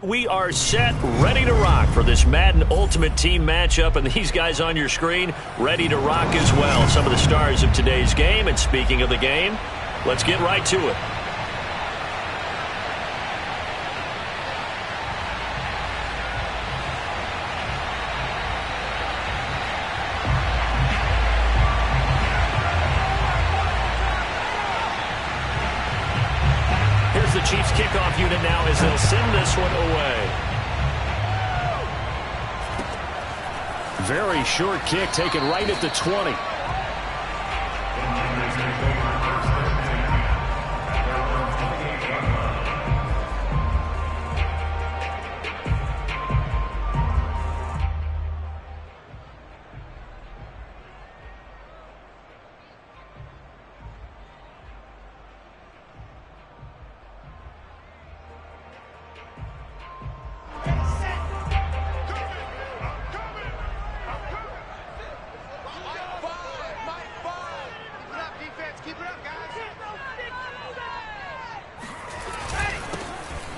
we are set, ready to rock for this Madden Ultimate Team matchup, and these guys on your screen ready to rock as well. Some of the stars of today's game, and speaking of the game, let's get right to it. The Chiefs kickoff unit now as they'll send this one away. Very short kick taken right at the 20.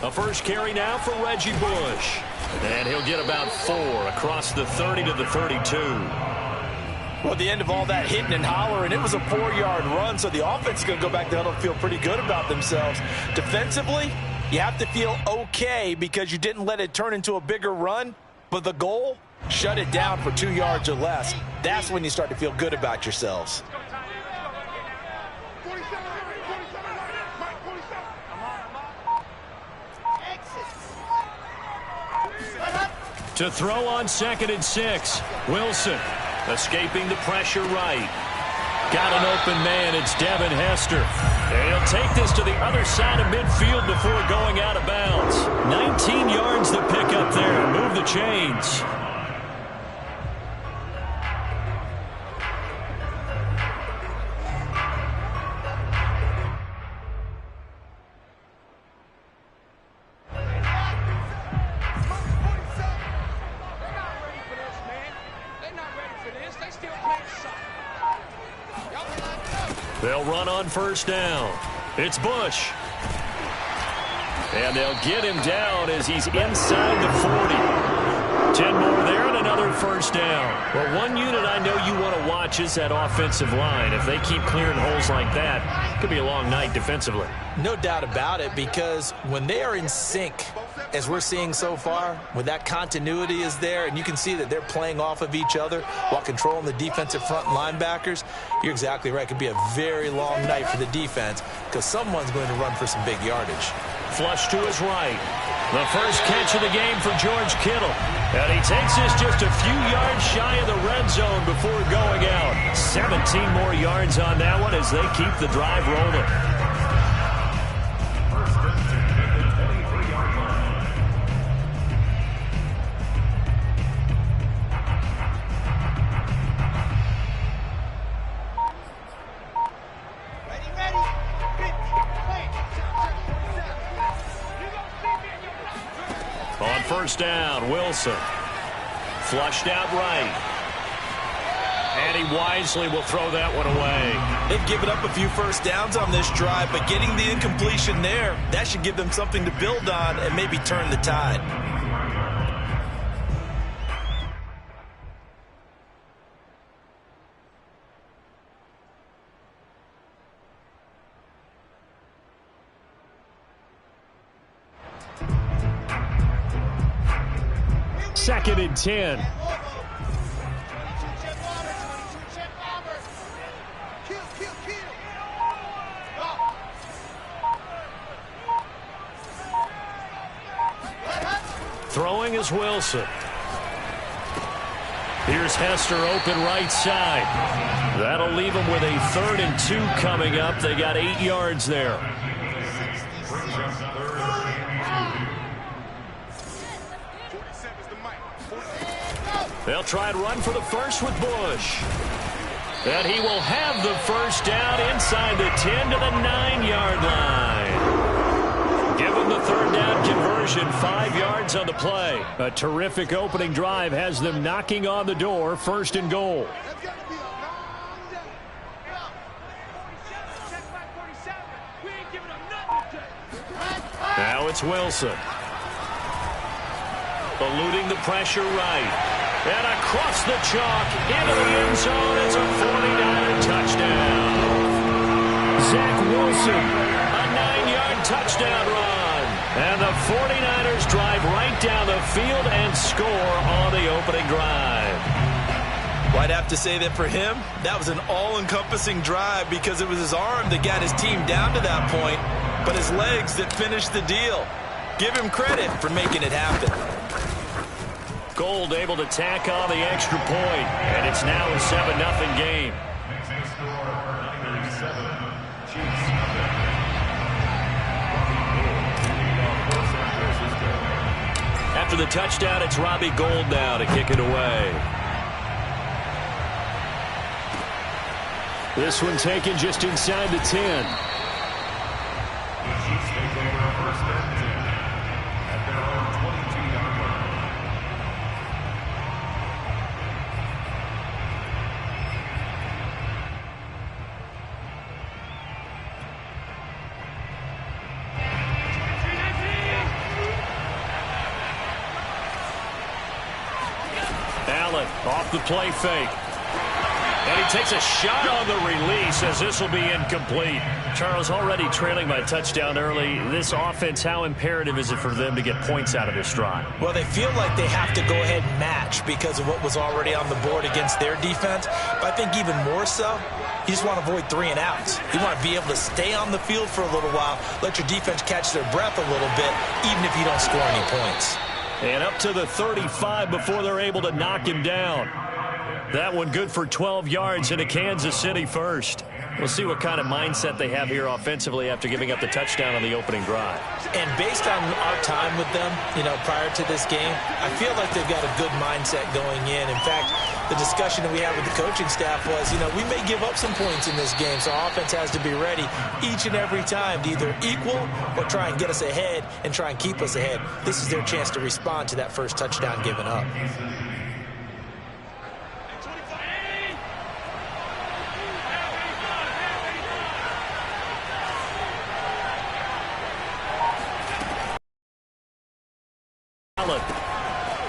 A first carry now for Reggie Bush. And he'll get about 4 across the 30 to the 32. Well, at the end of all that hitting and hollering, it was a 4-yard run, so the offense is going to go back there and feel pretty good about themselves. Defensively, you have to feel okay because you didn't let it turn into a bigger run, but the goal, shut it down for 2 yards or less. That's when you start to feel good about yourselves. To throw on 2nd and 6. Wilson escaping the pressure right. Got an open man. It's Devin Hester. And he'll take this to the other side of midfield before going out of bounds. 19 yards to pick up there. Move the chains. They'll run on first down. It's Bush. And they'll get him down as he's inside the 40. 10 more there and another first down. Well, one unit I know you want to watch is that offensive line. If they keep clearing holes like that, it could be a long night defensively. No doubt about it, because when they are in sync, as we're seeing so far, when that continuity is there and you can see that they're playing off of each other while controlling the defensive front linebackers, you're exactly right. It could be a very long night for the defense because someone's going to run for some big yardage. Flush to his right. The first catch of the game for George Kittle. And he takes this just a few yards shy of the red zone before going out. 17 more yards on that one as they keep the drive rolling. On first down, Wilson. Flushed out right. And he wisely will throw that one away. They've given up a few first downs on this drive, but getting the incompletion there, that should give them something to build on and maybe turn the tide. Second and 10. Throwing is Wilson. Here's Hester open right side. That'll leave them with a 3rd and 2 coming up. They got 8 yards there. They'll try and run for the first with Bush. And he will have the first down inside the 10 to the 9-yard line. Give him the 3rd down conversion, 5 yards on the play. A terrific opening drive has them knocking on the door, 1st and goal. Now it's Wilson. eluding the pressure right. And across the chalk, into the end zone. It's a 49er touchdown. Zach Wilson, a 9-yard touchdown run. And the 49ers drive right down the field and score on the opening drive. Well, I'd have to say that for him, that was an all-encompassing drive because it was his arm that got his team down to that point, but his legs that finished the deal. Give him credit for making it happen. Gold able to tack on the extra point, and it's now a 7-0 game. After the touchdown, it's Robbie Gould now to kick it away. This one taken just inside the 10. Allen off the play fake. And he takes a shot on the release as this will be incomplete. Charles, already trailing by touchdown early. This offense, how imperative is it for them to get points out of this drive? Well, they feel like they have to go ahead and match because of what was already on the board against their defense. But I think even more so, you just want to avoid 3 and outs. You want to be able to stay on the field for a little while, let your defense catch their breath a little bit, even if you don't score any points. And up to the 35 before they're able to knock him down. That one good for 12 yards into Kansas City first. We'll see what kind of mindset they have here offensively after giving up the touchdown on the opening drive. And based on our time with them, prior to this game, I feel like they've got a good mindset going in. In fact, the discussion that we had with the coaching staff was, we may give up some points in this game, so our offense has to be ready each and every time to either equal or try and get us ahead and try and keep us ahead. This is their chance to respond to that first touchdown given up.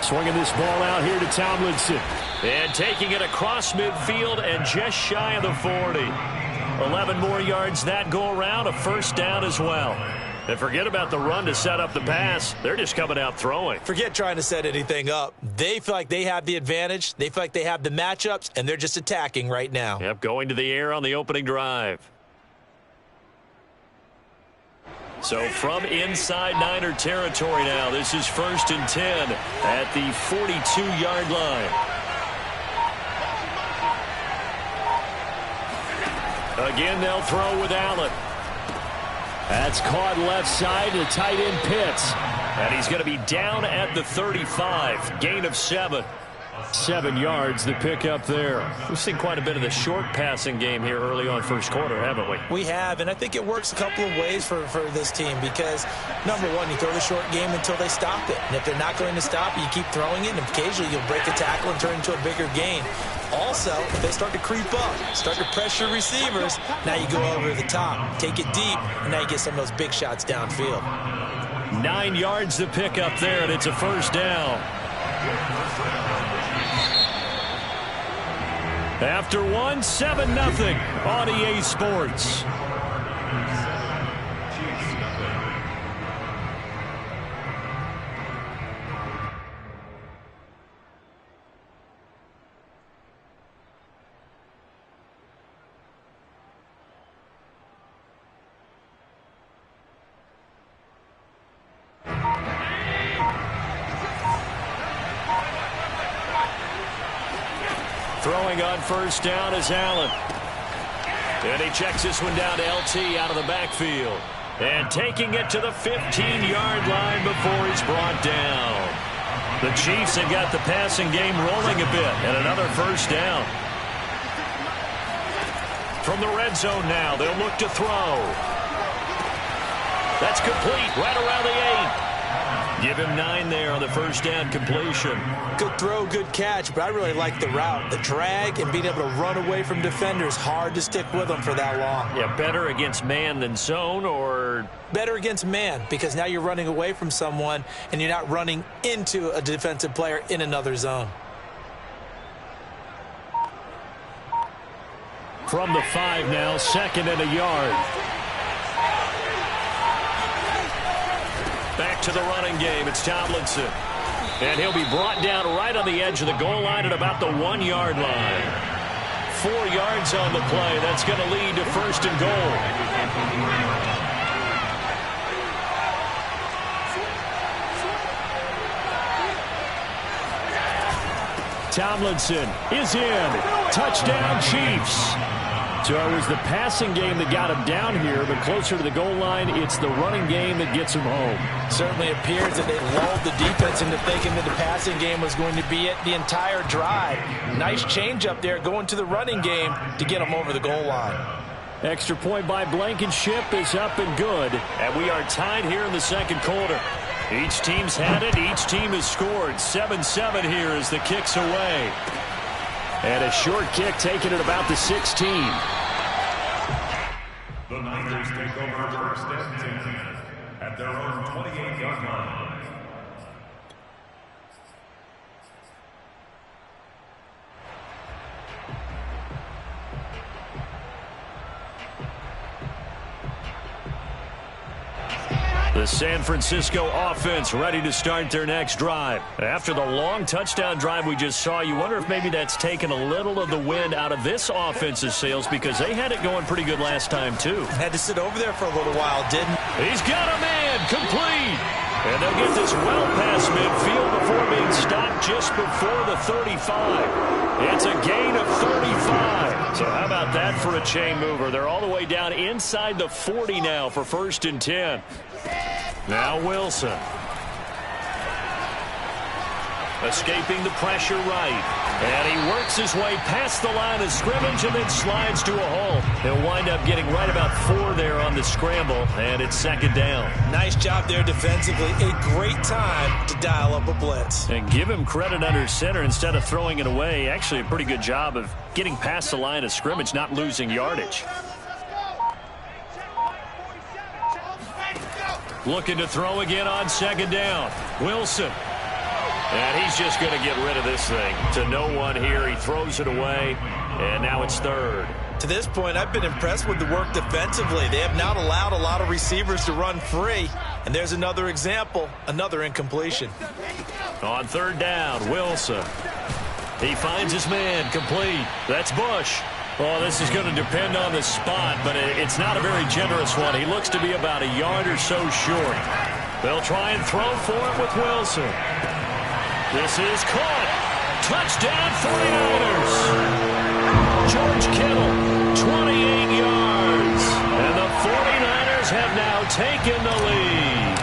Swinging this ball out here to Tomlinson. And taking it across midfield and just shy of the 40. 11 more yards that go around, a first down as well. And forget about the run to set up the pass. They're just coming out throwing. Forget trying to set anything up. They feel like they have the advantage. They feel like they have the matchups, and they're just attacking right now. Yep, going to the air on the opening drive. So from inside Niner territory now, this is 1st and 10 at the 42-yard line. Again, they'll throw with Allen. That's caught left side to tight end Pitts. And he's going to be down at the 35. Gain of 7. 7 yards, the pickup there. We've seen quite a bit of the short passing game here early on first quarter, haven't we? We have, and I think it works a couple of ways for this team because, number one, you throw the short game until they stop it. And if they're not going to stop it, you keep throwing it, and occasionally you'll break a tackle and turn into a bigger gain. Also, if they start to creep up, start to pressure receivers, now you go over the top, take it deep, and now you get some of those big shots downfield. 9 yards to pick up there, and it's a first down. After 7-0 on EA Sports. Throwing on first down is Allen. And he checks this one down to LT out of the backfield. And taking it to the 15-yard line before he's brought down. The Chiefs have got the passing game rolling a bit. And another first down. From the red zone now, they'll look to throw. That's complete right around the 8. Give him 9 there on the first down completion. Good throw, good catch, but I really like the route. The drag and being able to run away from defenders, hard to stick with them for that long. Yeah, better against man than zone, or? Better against man, because now you're running away from someone and you're not running into a defensive player in another zone. From the 5 now, 2nd and a yard. Back to the running game. It's Tomlinson. And he'll be brought down right on the edge of the goal line at about the 1-yard line. 4 yards on the play. That's going to lead to 1st and goal. Tomlinson is in. Touchdown, Chiefs. So it was the passing game that got him down here, but closer to the goal line, it's the running game that gets him home. Certainly appears that they lulled the defense into thinking that the passing game was going to be it the entire drive. Nice change up there going to the running game to get them over the goal line. Extra point by Blankenship is up and good, and we are tied here in the 2nd quarter. Each team's had it. Each team has scored. 7-7 here as the kick's away. And a short kick taken at about the 16. The Niners take over 1st and 10 at their own 28-yard line. The San Francisco offense ready to start their next drive. After the long touchdown drive we just saw, you wonder if maybe that's taken a little of the wind out of this offense's sails, because they had it going pretty good last time, too. Had to sit over there for a little while, didn't? He's got a man, complete. And they'll get this well past midfield before being stopped just before the 35. It's a gain of 35. So how about that for a chain mover? They're all the way down inside the 40 now for 1st and 10. Now Wilson. Escaping the pressure right. And he works his way past the line of scrimmage and then slides to a hole. He'll wind up getting right about 4 there on the scramble, and it's 2nd down. Nice job there defensively. A great time to dial up a blitz. And give him credit under center instead of throwing it away. Actually a pretty good job of getting past the line of scrimmage, not losing yardage. Looking to throw again on 2nd down. Wilson. And he's just going to get rid of this thing. To no one here. He throws it away. And now it's 3rd. To this point, I've been impressed with the work defensively. They have not allowed a lot of receivers to run free. And there's another example, another incompletion. On 3rd down, Wilson. He finds his man, complete. That's Bush. Well, this is going to depend on the spot, but it's not a very generous one. He looks to be about a yard or so short. They'll try and throw for it with Wilson. This is caught. Touchdown 49ers. George Kittle, 28 yards. And the 49ers have now taken the lead.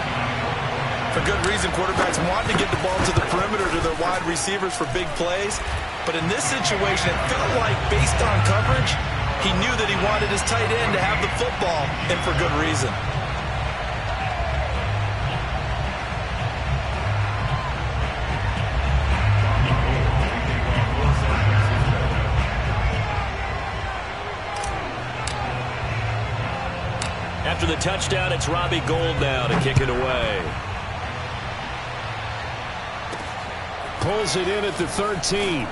For good reason, quarterbacks want to get the ball to the perimeter to their wide receivers for big plays. But in this situation, it felt like, based on coverage, he knew that he wanted his tight end to have the football, and for good reason. After the touchdown, it's Robbie Gould now to kick it away. Pulls it in at the 13.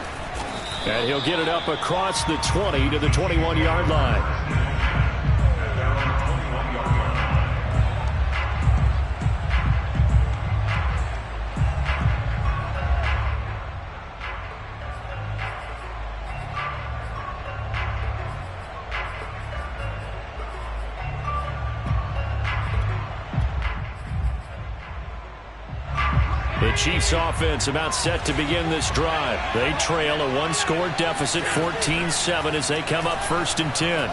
And he'll get it up across the 20 to the 21-yard line. The Chiefs offense about set to begin this drive. They trail a one-score deficit, 14-7, as they come up 1st and 10.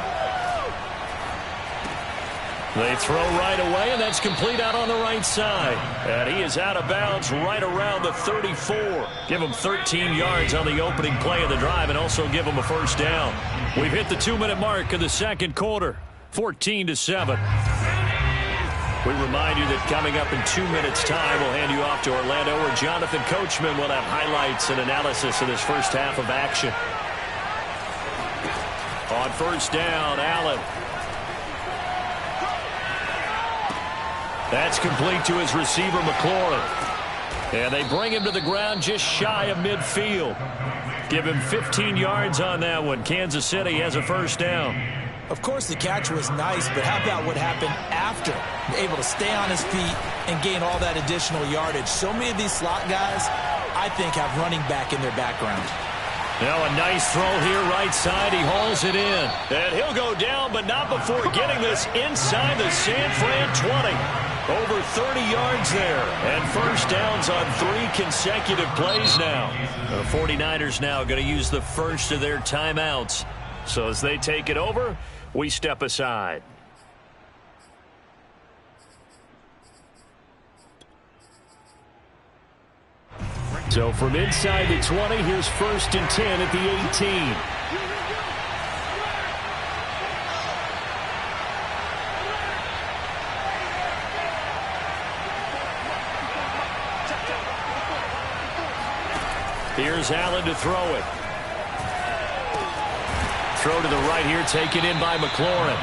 They throw right away, and that's complete out on the right side. And he is out of bounds right around the 34. Give him 13 yards on the opening play of the drive and also give him a 1st down. We've hit the 2-minute mark of the 2nd quarter, 14-7. We remind you that coming up in 2 minutes' time, we'll hand you off to Orlando, where Jonathan Coachman will have highlights and analysis of this first half of action. On first down, Allen. That's complete to his receiver, McLaurin. And they bring him to the ground just shy of midfield. Give him 15 yards on that one. Kansas City has a first down. Of course, the catch was nice, but how about what happened after? Able to stay on his feet and gain all that additional yardage. So many of these slot guys, I think, have running back in their background. Now a nice throw here right side. He hauls it in. And he'll go down, but not before getting this inside the San Fran 20. Over 30 yards there. And first downs on 3 consecutive plays now. The 49ers now going to use the first of their timeouts. So as they take it over, we step aside. So from inside the 20, here's first and 10 at the 18. Here's Allen to throw it. Throw to the right here, taken in by McLaurin.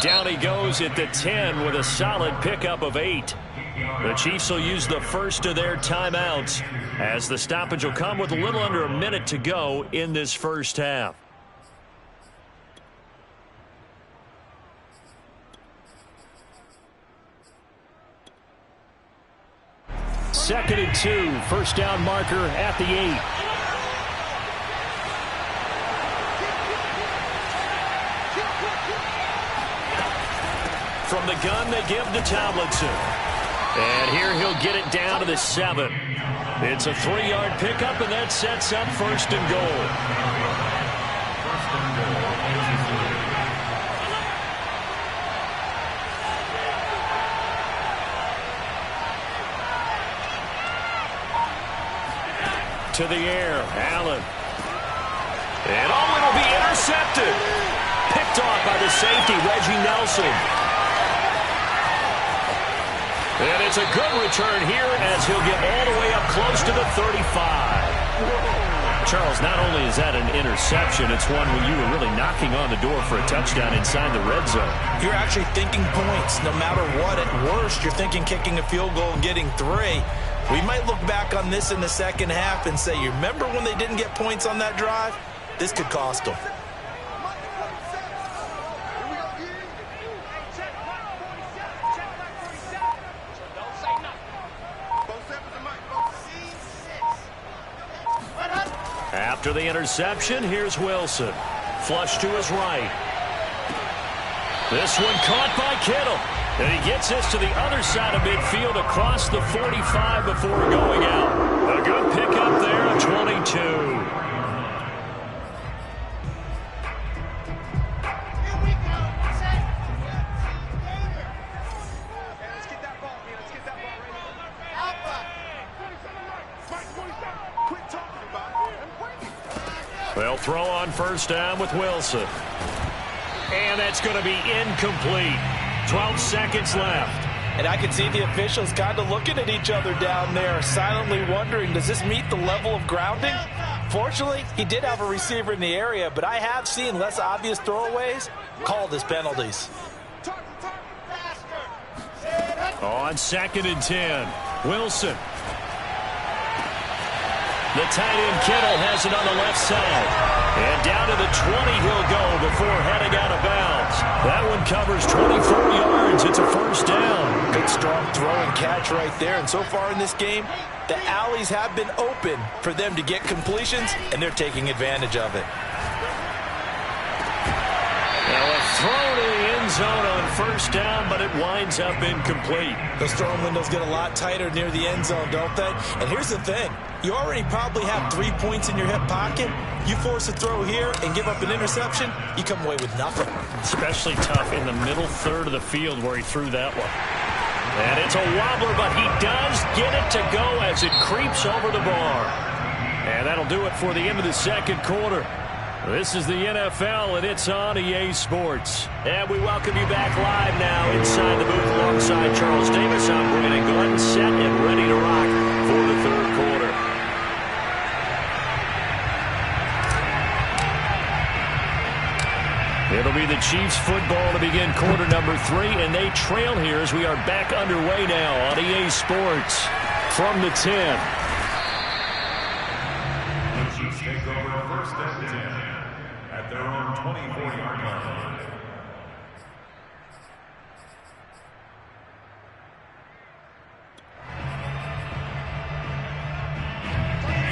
Down he goes at the 10 with a solid pickup of 8. The Chiefs will use the first of their timeouts, as the stoppage will come with a little under a minute to go in this first half. Second and 2, first down marker at the 8. From the gun, they give to Tomlinson. And here he'll get it down to the 7. It's a 3-yard pickup, and that sets up first and goal. To the air, Allen. And it'll be intercepted. Picked off by the safety, Reggie Nelson. And it's a good return here as he'll get all the way up close to the 35. Charles, not only is that an interception, it's one where you were really knocking on the door for a touchdown inside the red zone. You're actually thinking points no matter what. At worst, you're thinking kicking a field goal and getting 3. We might look back on this in the second half and say, you remember when they didn't get points on that drive? This could cost them. After the interception, here's Wilson. Flush to his right. This one caught by Kittle. And he gets this to the other side of midfield across the 45 before going out. A good pickup there at 22. They'll throw on first down with Wilson. And that's going to be incomplete. 12 seconds left. And I can see the officials kind of looking at each other down there, silently wondering, does this meet the level of grounding? Fortunately, he did have a receiver in the area, but I have seen less obvious throwaways called as penalties. On second and 10, Wilson. The tight end Kittle has it on the left side. And down to the 20 he'll go before heading out of bounds. That one covers 24 yards. It's a first down. Good strong throw and catch right there. And so far in this game, the alleys have been open for them to get completions, and they're taking advantage of it. Now a throw to the end zone on first down, but it winds up incomplete. Those throwing windows get a lot tighter near the end zone, don't they? And here's the thing. You already probably have 3 points in your hip pocket. You force a throw here and give up an interception, you come away with nothing. Especially tough in the middle third of the field where he threw that one. And it's a wobbler, but he does get it to go as it creeps over the bar. And that'll do it for the end of the second quarter. This is the NFL, and it's on EA Sports. And we welcome you back live now inside the booth alongside Charles Davis. I'm Brandon Gordon, set and ready to rock for the third quarter. It'll be the Chiefs football to begin quarter number 3, and they trail here as we are back underway now on EA Sports from the 10. The Chiefs take over first and 10 at their own 24-yard line.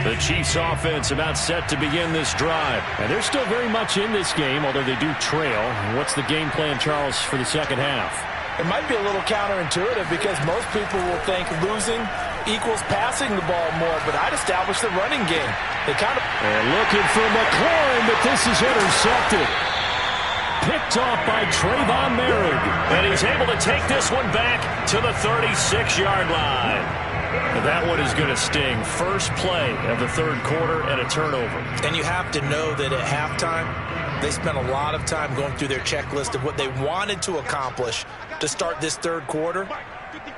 The Chiefs offense about set to begin this drive. And they're still very much in this game, although they do trail. What's the game plan, Charles, for the second half? It might be a little counterintuitive because most people will think losing equals passing the ball more, but I'd establish the running game. And looking for McLaurin, but this is intercepted. Picked off by Trayvon Merrick. And he's able to take this one back to the 36-yard line. That one is going to sting. First play of the third quarter and a turnover. And you have to know that at halftime, they spent a lot of time going through their checklist of what they wanted to accomplish to start this third quarter.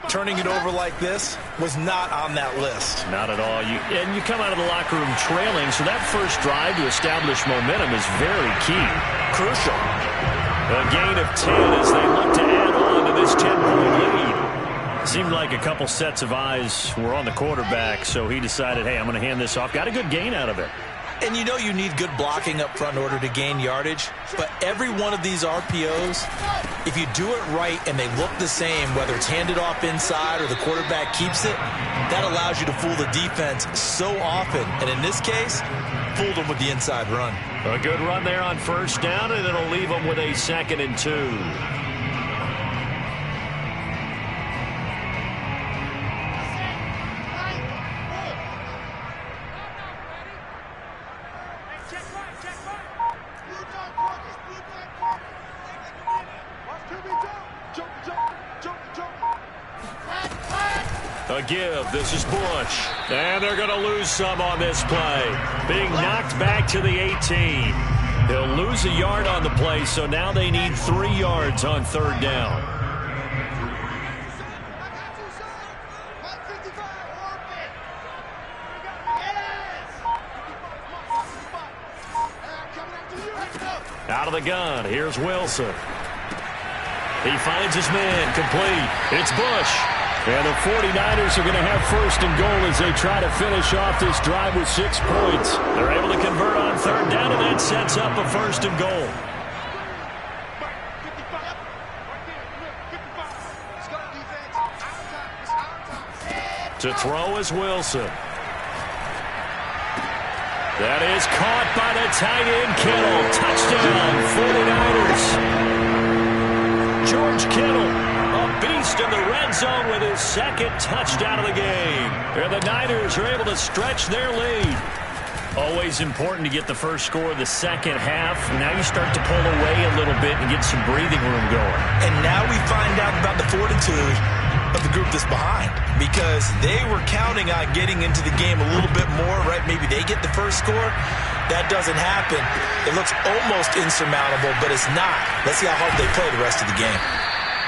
Turning it over like this was not on that list. Not at all. And you come out of the locker room trailing, so that first drive to establish momentum is very key. Crucial. A gain of 10 as they look to add on to this 10-point lead. Seemed like a couple sets of eyes were on the quarterback, so he decided, hey, I'm going to hand this off. Got a good gain out of it. And you know you need good blocking up front in order to gain yardage, but every one of these RPOs, if you do it right and they look the same, whether it's handed off inside or the quarterback keeps it, that allows you to fool the defense so often. And in this case, fooled them with the inside run. A good run there on first down, and it'll leave them with a 2nd and 2. A give. This is Bush. And they're going to lose some on this play. Being knocked back to the 18. They'll lose a yard on the play, so now they need 3 yards on third down. Out of the gun. Here's Wilson. He finds his man. Complete. It's Bush. And the 49ers are going to have first and goal as they try to finish off this drive with 6 points. They're able to convert on third down, and that sets up a first and goal. To throw is Wilson. That is caught by the tight end, Kittle. Touchdown, 49ers. George Kittle, a beast in the red zone with his 2nd touchdown of the game. And the Niners are able to stretch their lead. Always important to get the first score of the second half. Now you start to pull away a little bit and get some breathing room going. And now we find out about the fortitude of the group that's behind, because they were counting on getting into the game a little bit more, right? Maybe they get the first score. That doesn't happen. It looks almost insurmountable, but it's not. Let's see how hard they play the rest of the game.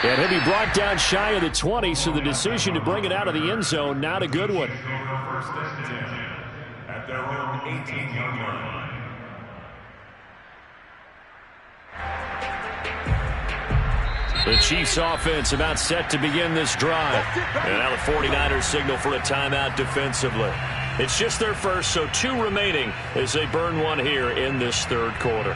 And he'll be brought down shy of the 20, so the decision to bring it out of the end zone, not a good one. First and 10 at their own 18-yard line. The Chiefs offense about set to begin this drive. And now the 49ers signal for a timeout defensively. It's just their first, so 2 remaining as they burn one here in this third quarter.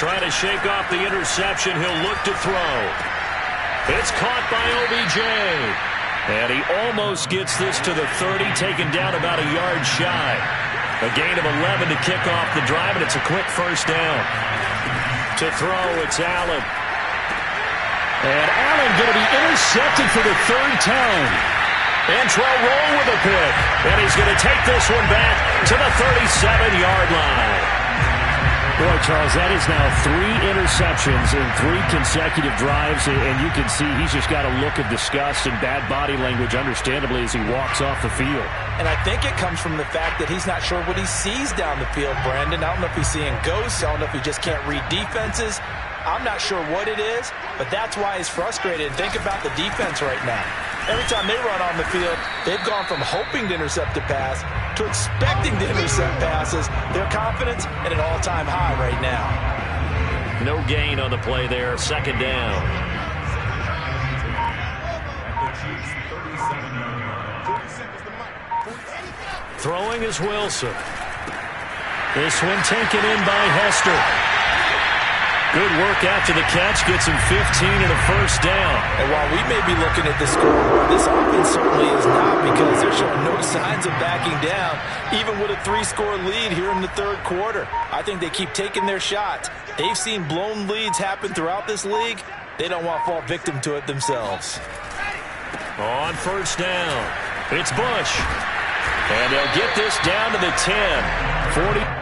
Trying to shake off the interception. He'll look to throw. It's caught by OBJ. And he almost gets this to the 30, taken down about a yard shy. A gain of 11 to kick off the drive, and it's a quick first down. To throw, it's Allen. And Allen going to be intercepted for the 3rd time. Antro roll with a pick. And he's going to take this one back to the 37-yard line. Boy, Charles, that is now 3 interceptions in 3 consecutive drives, and you can see he's just got a look of disgust and bad body language, understandably, as he walks off the field. And I think it comes from the fact that he's not sure what he sees down the field, Brandon. I don't know if he's seeing ghosts. I don't know if he just can't read defenses. I'm not sure what it is, but that's why he's frustrated. And think about the defense right now. Every time they run on the field, they've gone from hoping to intercept a pass to expecting to intercept passes. Their confidence at an all-time high right now. No gain on the play there. Second down. Throwing is Wilson. This one taken in by Hester. Good work after the catch. Gets him 15 and a first down. And while we may be looking at the scoreboard, this offense certainly is not, because they're showing no signs of backing down, even with a 3-score lead here in the third quarter. I think they keep taking their shots. They've seen blown leads happen throughout this league. They don't want to fall victim to it themselves. On first down, it's Bush. And they'll get this down to the 10. 40.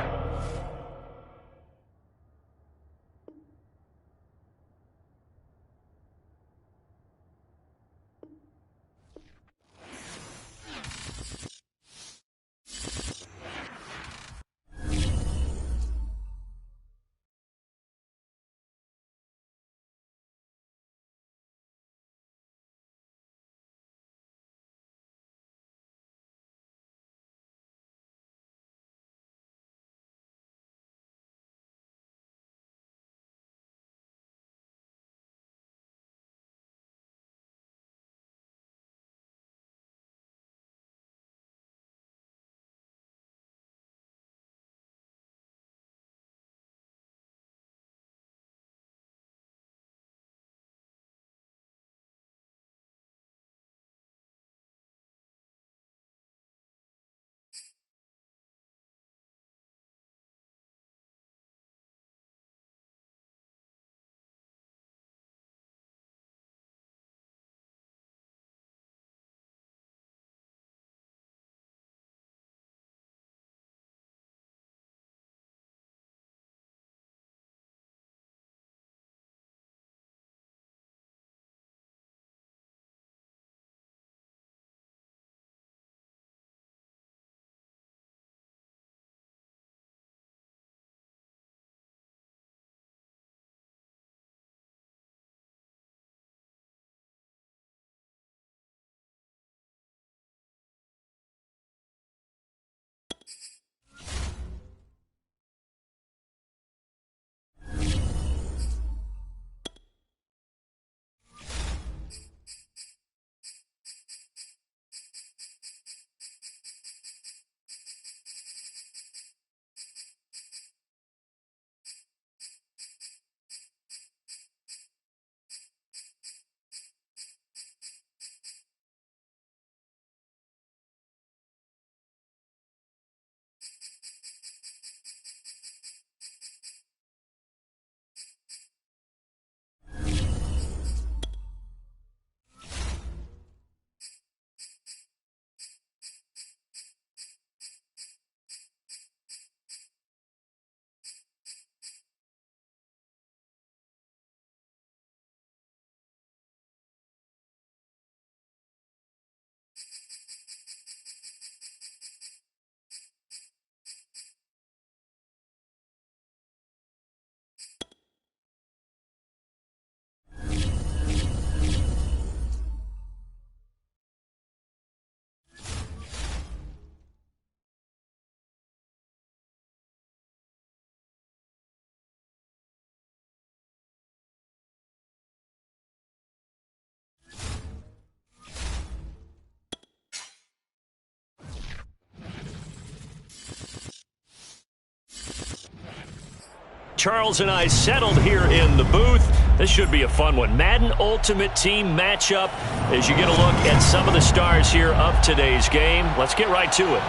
Charles and I settled here in the booth. This should be a fun one. Madden Ultimate Team matchup as you get a look at some of the stars here of today's game. Let's get right to it.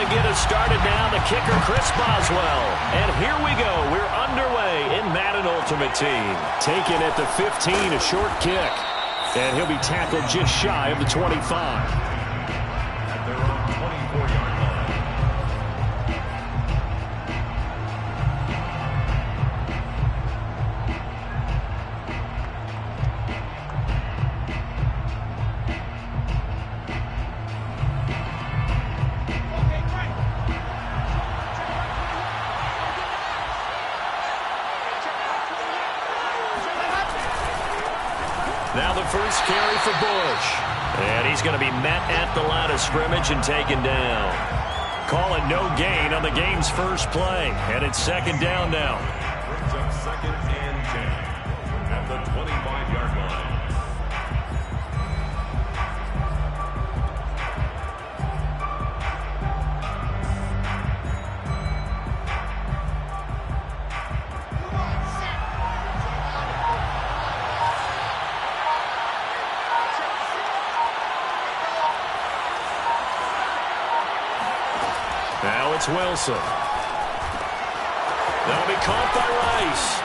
to get us started now, the kicker, Chris Boswell. And here we go. We're underway in Madden Ultimate Team. Taken at the 15, a short kick. And he'll be tackled just shy of the 25. At their own 24-yard line. Now the first carry for Bush. And he's going to be met at the line of scrimmage and taken down. Call it no gain on the game's first play. And it's second down now. Brings up second and 10 at the 25-yard line. Now it's Wilson. That'll be caught by Rice.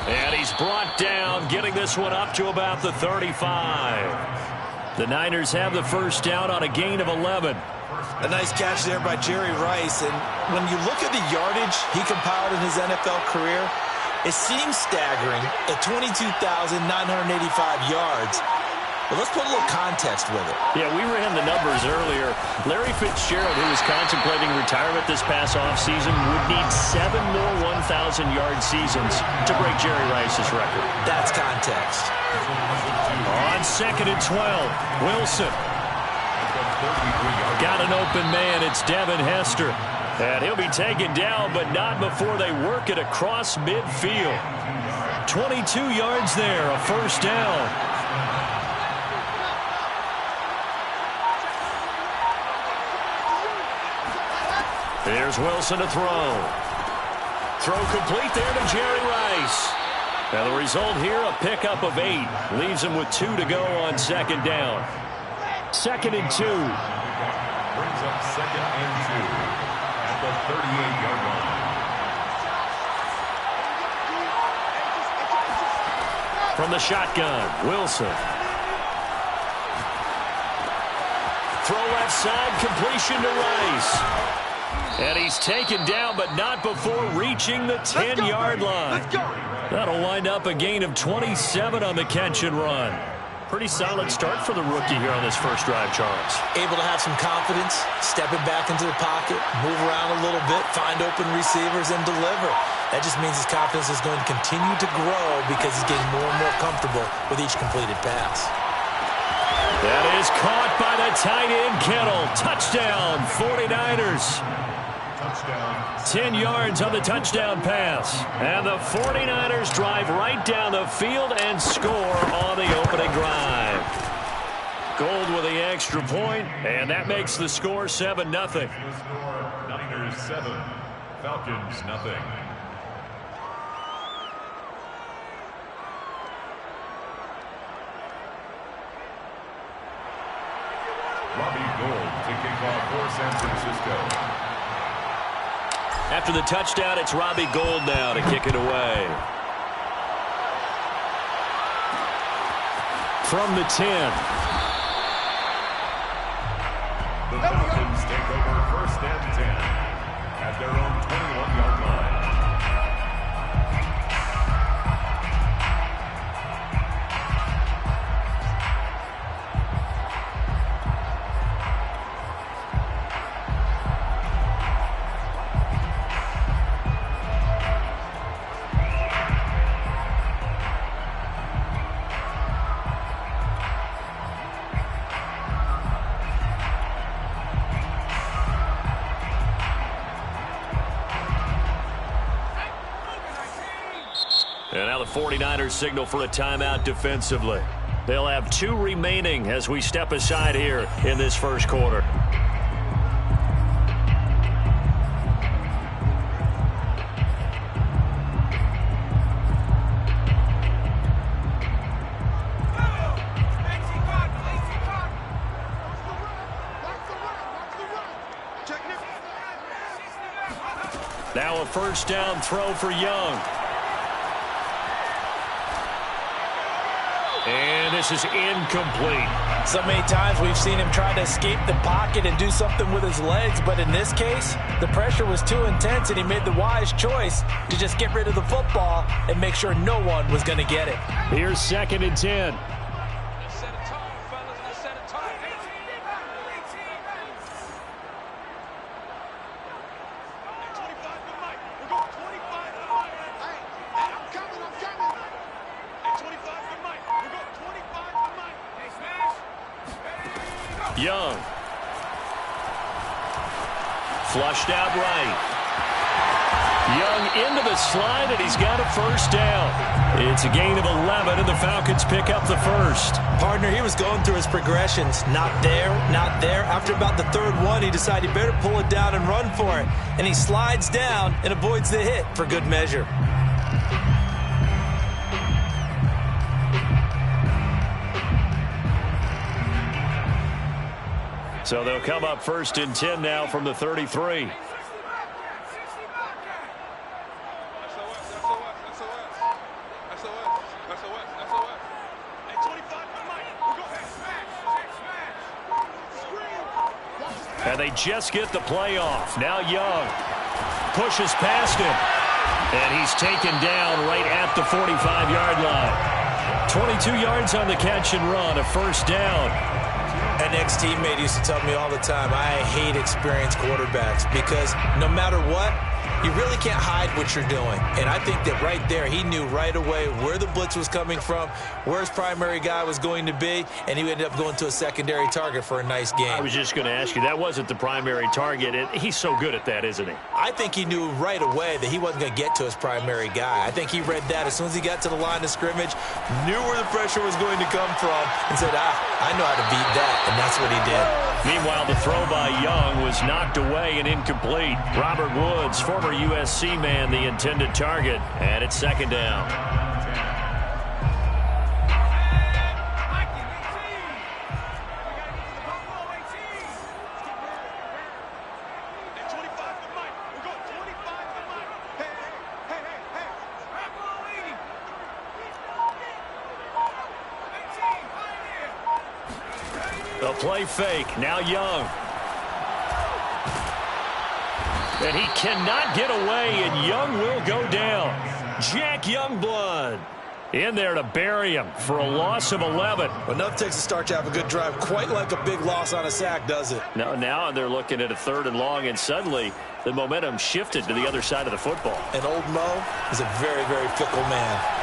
And he's brought down, getting this one up to about the 35. The Niners have the first down on a gain of 11. A nice catch there by Jerry Rice. And when you look at the yardage he compiled in his NFL career, it seems staggering at 22,985 yards. But let's put a little context with it. Yeah, we ran the numbers earlier. Larry Fitzgerald, who was contemplating retirement this past offseason, would need 7 more 1,000-yard seasons to break Jerry Rice's record. That's context. On second and 12, Wilson. Got an open man. It's Devin Hester. And he'll be taken down, but not before they work it across midfield. 22 yards there, a first down. Here's Wilson to throw. Throw complete there to Jerry Rice. Now the result here, a pickup of 8. Leaves him with 2 to go on second down. Second and 2. Brings up second and 2 at the 38-yard line. From the shotgun, Wilson. Throw left side, completion to Rice. And he's taken down, but not before reaching the 10-yard line. That'll wind up a gain of 27 on the catch and run. Pretty solid start for the rookie here on this first drive, Charles. Able to have some confidence, stepping back into the pocket, move around a little bit, find open receivers, and deliver. That just means his confidence is going to continue to grow because he's getting more and more comfortable with each completed pass. That is caught by the tight end, Kittle. Touchdown, 49ers. 10 yards on the touchdown pass. And the 49ers drive right down the field and score on the opening drive. Gold with the extra point, and that makes the score 7-0. The score, Niners 7, Falcons 0. Robbie Gould to kick off for San Francisco. After the touchdown, it's Robbie Gould now to kick it away. From the 10. The Falcons take over first and 10 at their own 21-yard line. And now the 49ers signal for a timeout defensively. They'll have 2 remaining as we step aside here in this first quarter. Now a first down throw for Young. And this is incomplete. So many times we've seen him try to escape the pocket and do something with his legs, but in this case, the pressure was too intense and he made the wise choice to just get rid of the football and make sure no one was going to get it. Here's 2nd and 10. Young. Flushed out right. Young into the slide, and he's got a first down. It's a gain of 11, and the Falcons pick up the first. Partner, he was going through his progressions. Not there, not there. After about the third one, he decided he better pull it down and run for it. And he slides down and avoids the hit for good measure. So they'll come up 1st and 10 now from the 33. And they just get the play off. Now Young pushes past him. And he's taken down right at the 45-yard line. 22 yards on the catch and run, a first down. An ex-teammate used to tell me all the time, I hate experienced quarterbacks because no matter what, you really can't hide what you're doing. And I think that right there, he knew right away where the blitz was coming from, where his primary guy was going to be, and he ended up going to a secondary target for a nice game. I was just going to ask you, that wasn't the primary target. He's so good at that, isn't he? I think he knew right away that he wasn't going to get to his primary guy. I think he read that as soon as he got to the line of scrimmage, knew where the pressure was going to come from, and said, I know how to beat that, and that's what he did. Meanwhile, the throw by Young was knocked away and incomplete. Robert Woods, former USC man, the intended target, and it's 2nd down. The play fake. Now Young. And he cannot get away, and Young will go down. Jack Youngblood in there to bury him for a loss of 11. Well, enough takes a start to have a good drive. Quite like a big loss on a sack, does it? Now they're looking at a 3rd and long, and suddenly the momentum shifted to the other side of the football. And old Mo is a very, very fickle man.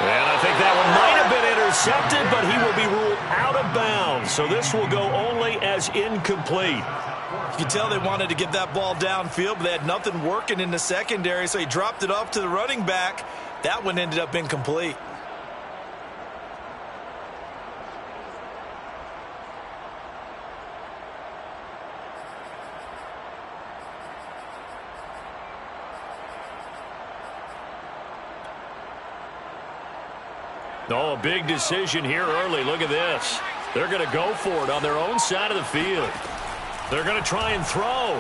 And I think that one might have been intercepted, but he will be ruled out of bounds. So this will go only as incomplete. You can tell they wanted to get that ball downfield, but they had nothing working in the secondary, so he dropped it off to the running back. That one ended up incomplete. Oh, a big decision here early. Look at this. They're going to go for it on their own side of the field. They're going to try and throw.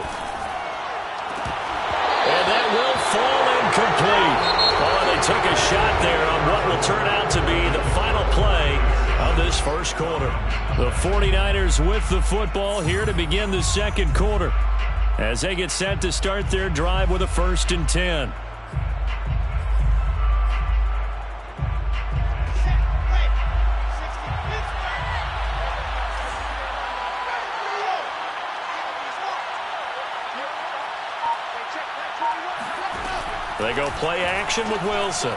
And that will fall incomplete. Oh, they took a shot there on what will turn out to be the final play of this first quarter. The 49ers with the football here to begin the second quarter as they get set to start their drive with a 1st and 10. They go play action with Wilson.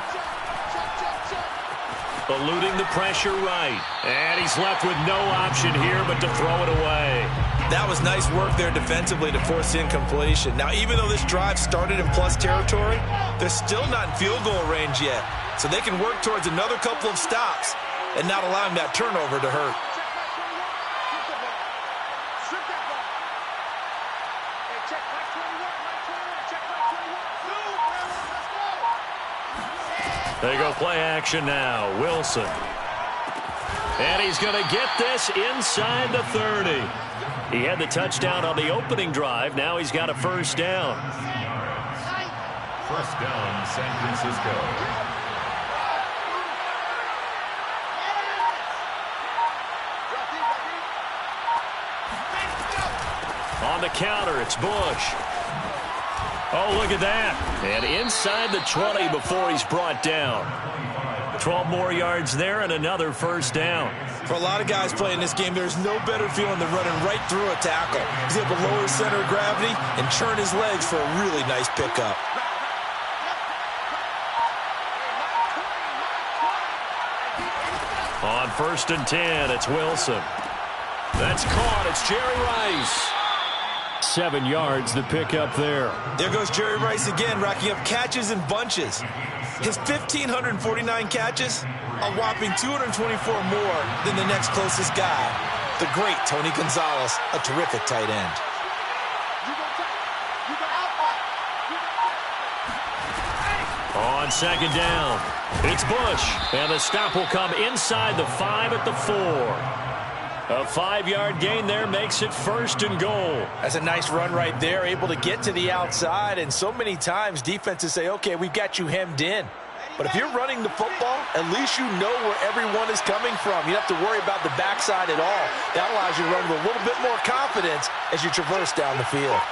Eluding the pressure right. And he's left with no option here but to throw it away. That was nice work there defensively to force incompletion. Now, even though this drive started in plus territory, they're still not in field goal range yet. So they can work towards another couple of stops and not allowing that turnover to hurt. They go play action now. Wilson. And he's going to get this inside the 30. He had the touchdown on the opening drive. Now he's got a first down. First down, San Francisco. On the counter, it's Bush. Oh, look at that. And inside the 20 before he's brought down. 12 more yards there and another first down. For a lot of guys playing this game, there's no better feeling than running right through a tackle. He's able to lower his center of gravity and churn his legs for a really nice pickup. On 1st and 10, it's Wilson. That's caught. It's Jerry Rice. 7 yards, the pickup there. There goes Jerry Rice again, racking up catches and bunches. His 1,549 catches, a whopping 224 more than the next closest guy, the great Tony Gonzalez, a terrific tight end. On 2nd down, it's Bush, and the stop will come inside the 5 at the 4. A 5-yard gain there makes it 1st and goal. That's a nice run right there, able to get to the outside, and so many times defenses say, okay, we've got you hemmed in. But if you're running the football, at least you know where everyone is coming from. You don't have to worry about the backside at all. That allows you to run with a little bit more confidence as you traverse down the field.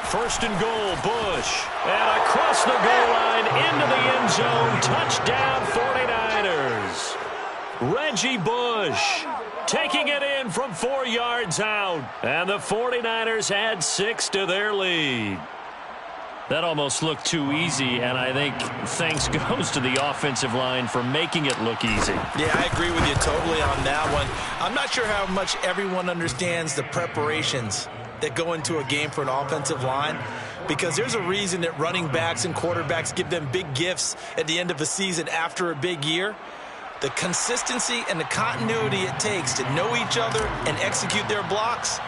First and goal, Bush. And across the goal line into the end zone. Touchdown, 49ers. Reggie Bush taking it in from 4 yards out. And the 49ers add 6 to their lead. That almost looked too easy, and I think thanks goes to the offensive line for making it look easy. Yeah, I agree with you totally on that one. I'm not sure how much everyone understands the preparations that go into a game for an offensive line, because there's a reason that running backs and quarterbacks give them big gifts at the end of a season after a big year. The consistency and the continuity it takes to know each other and execute their blocks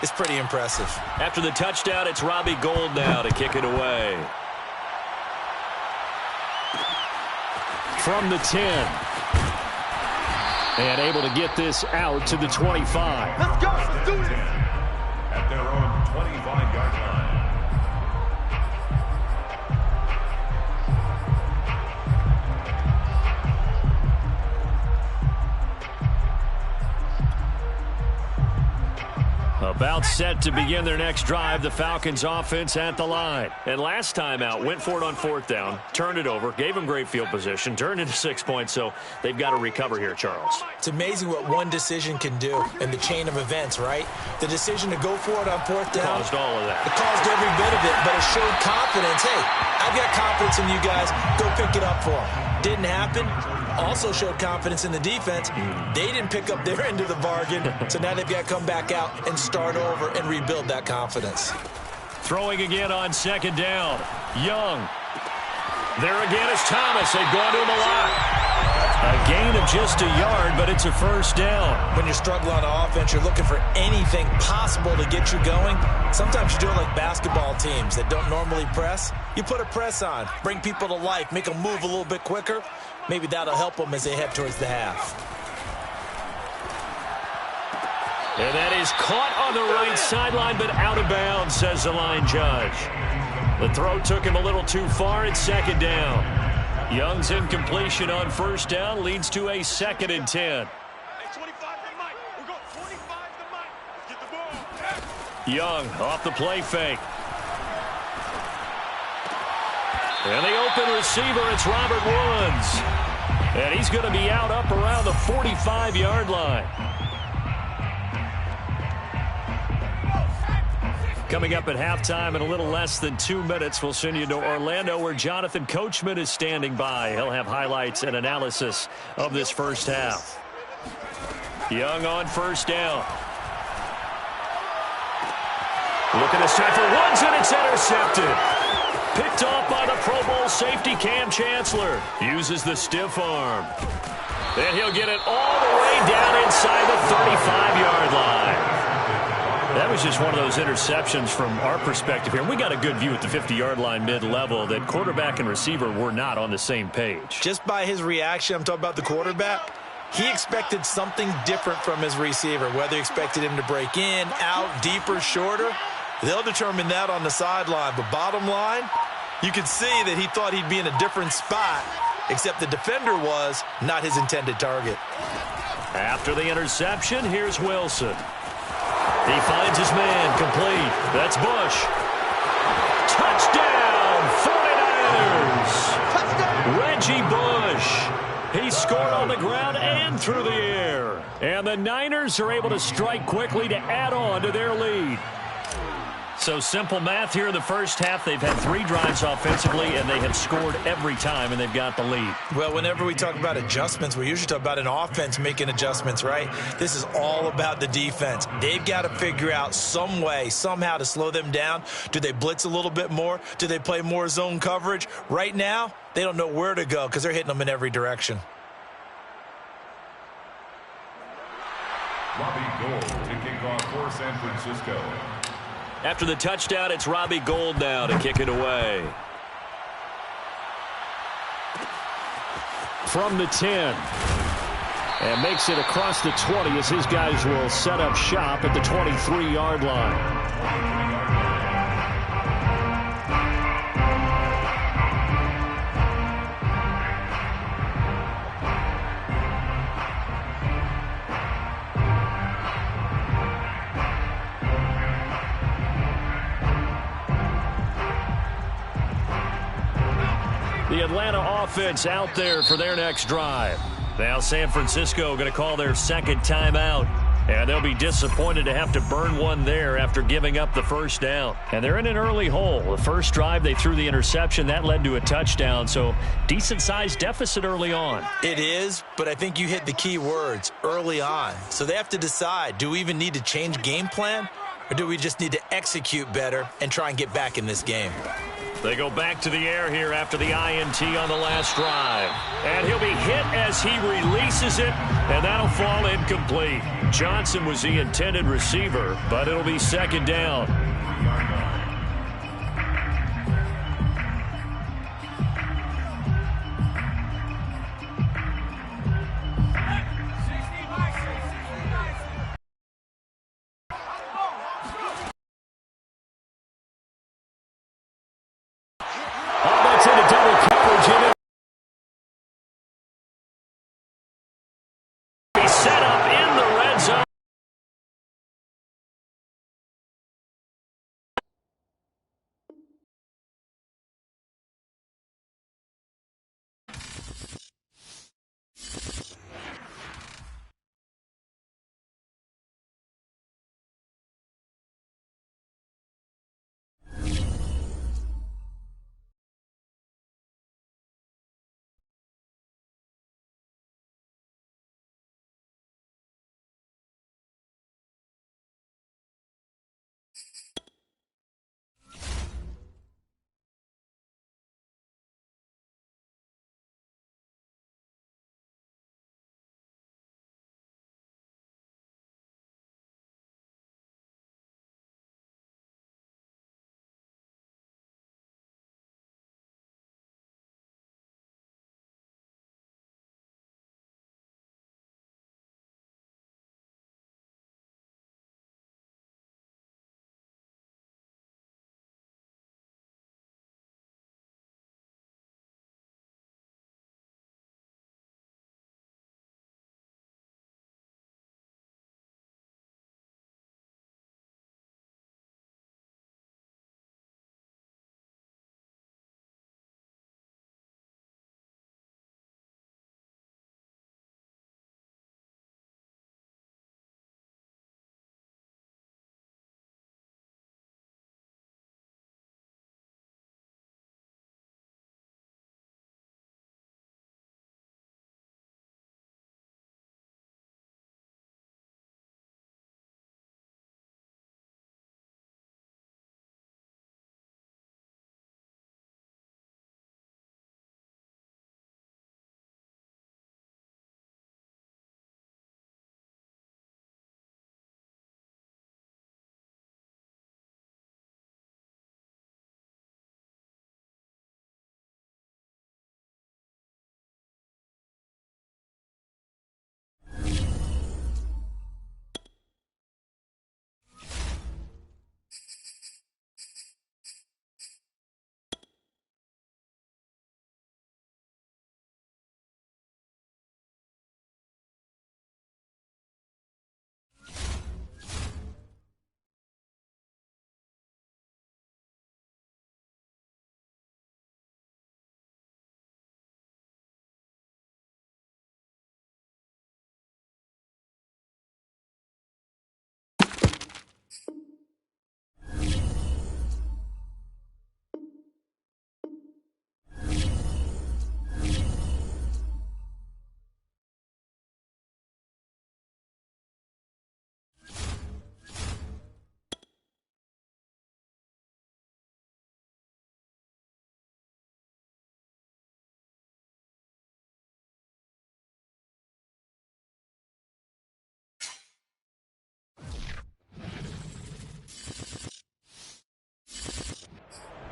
is pretty impressive. After the touchdown, it's Robbie Gould now to kick it away. From the 10. And able to get this out to the 25. Let's go. Let's do it. At their own 25-yard line. About set to begin their next drive, the Falcons offense at the line. And last time out, went for it on 4th down, turned it over, gave them great field position, turned into 6 points, so they've got to recover here, Charles. It's amazing what one decision can do in the chain of events, right? The decision to go for it on 4th down. Caused all of that. It caused every bit of it, but it showed confidence. Hey, I've got confidence in you guys. Go pick it up for them. Didn't happen. Also showed confidence in the defense. They didn't pick up their end of the bargain, so now they've got to come back out and start over and rebuild that confidence. Throwing again on 2nd down. Young. There again is Thomas. They've gone to him a lot. A gain of just a yard, but it's a first down. When you're struggling on offense, you're looking for anything possible to get you going. Sometimes you do it like basketball teams that don't normally press. You put a press on, bring people to life, make them move a little bit quicker. Maybe that'll help them as they head towards the half. And that is caught on the right sideline, but out of bounds, says the line judge. The throw took him a little too far. It's 2nd down. Young's incompletion on 1st down leads to a 2nd and 10. Young off the play fake. And the open receiver, it's Robert Woods. And he's going to be out up around the 45-yard line. Coming up at halftime in a little less than 2 minutes, we'll send you to Orlando where Jonathan Coachman is standing by. He'll have highlights and analysis of this first half. Young on 1st down. Looking this time for Woods, and it's intercepted. Picked off by the Pro Bowl safety Cam Chancellor. Uses the stiff arm. And he'll get it all the way down inside the 35-yard line. That was just one of those interceptions from our perspective here. We got a good view at the 50-yard line mid-level that quarterback and receiver were not on the same page. Just by his reaction, I'm talking about the quarterback, he expected something different from his receiver, whether he expected him to break in, out, deeper, shorter. They'll determine that on the sideline. But bottom line, you could see that he thought he'd be in a different spot, except the defender was not his intended target. After the interception, here's Wilson. He finds his man, complete. That's Bush. Touchdown, 49ers! Touchdown! Reggie Bush. He scored on the ground and through the air. And the Niners are able to strike quickly to add on to their lead. So simple math here in the first half. They've had 3 drives offensively, and they have scored every time, and they've got the lead. Well, whenever we talk about adjustments, we usually talk about an offense making adjustments, right? This is all about the defense. They've got to figure out some way, somehow to slow them down. Do they blitz a little bit more? Do they play more zone coverage? Right now, they don't know where to go because they're hitting them in every direction. Robbie Gould to kick off for San Francisco. After the touchdown, it's Robbie Gould now to kick it away. From the 10. And makes it across the 20 as his guys will set up shop at the 23-yard line. The Atlanta offense out there for their next drive. Now San Francisco going to call their second timeout. And they'll be disappointed to have to burn one there after giving up the first down. And they're in an early hole. The first drive, they threw the interception. That led to a touchdown. So decent-sized deficit early on. It is, but I think you hit the key words, early on. So they have to decide, do we even need to change game plan? Or do we just need to execute better and try and get back in this game? They go back to the air here after the INT on the last drive. And he'll be hit as he releases it, and that'll fall incomplete. Johnson was the intended receiver, but it'll be second down.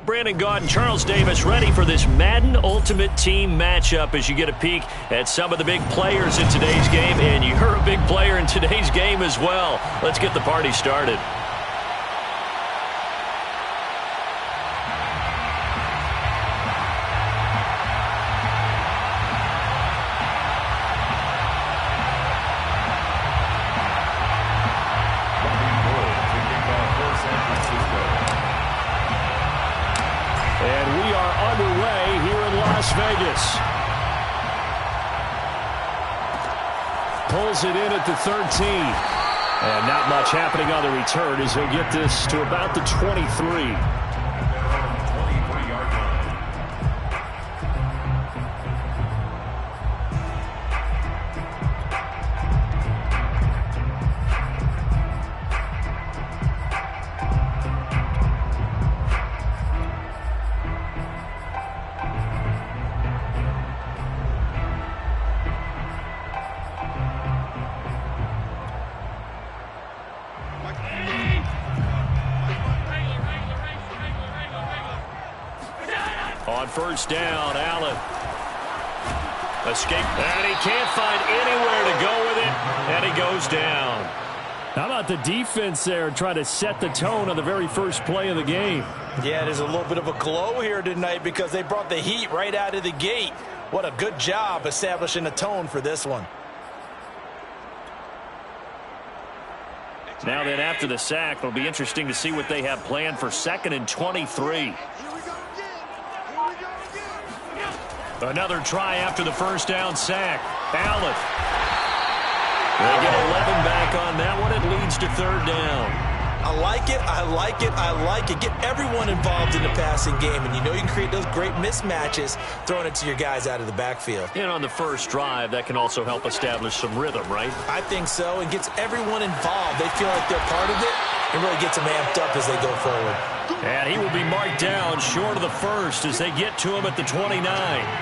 Brandon Gaud and Charles Davis ready for this Madden Ultimate Team matchup as you get a peek at some of the big players in today's game, and you're a big player in today's game as well. Let's get the party started. Vegas pulls it in at the 13, and not much happening on the return as he'll get this to about the 23. On first down, Allen. Escape, and he can't find anywhere to go with it, and he goes down. How about the defense there trying to set the tone on the very first play of the game? Yeah, there's a little bit of a glow here tonight because they brought the heat right out of the gate. What a good job establishing a tone for this one. Now then, after the sack, it'll be interesting to see what they have planned for 2nd and 23. Another try after the first down sack. Allen. They get 11 back on that one. It leads to 3rd down. I like it. I like it. I like it. Get everyone involved in the passing game, and you know you can create those great mismatches throwing it to your guys out of the backfield. And on the first drive, that can also help establish some rhythm, right? I think so, and gets everyone involved. They feel like they're part of it, and really gets them amped up as they go forward. And he will be marked down short of the first as they get to him at the 29.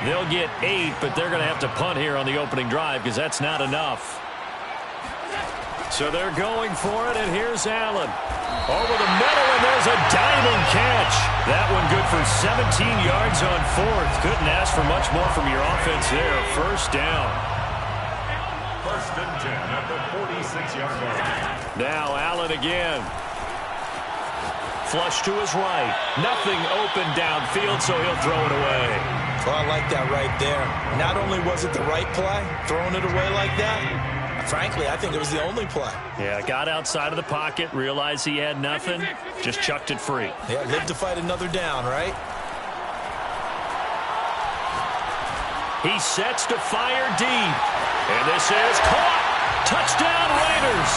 They'll get 8, but they're going to have to punt here on the opening drive because that's not enough. So they're going for it, and here's Allen. Over the middle, and there's a diving catch. That one good for 17 yards on 4th. Couldn't ask for much more from your offense there. First down. 1st and 10 at the 46-yard line. Now Allen again. Flush to his right. Nothing open downfield, so he'll throw it away. Well, I like that right there. Not only was it the right play, throwing it away like that, frankly, I think it was the only play. Yeah, got outside of the pocket, realized he had nothing, just chucked it free. Yeah, live to fight another down, right? He sets to fire deep. And this is caught. Touchdown, Raiders.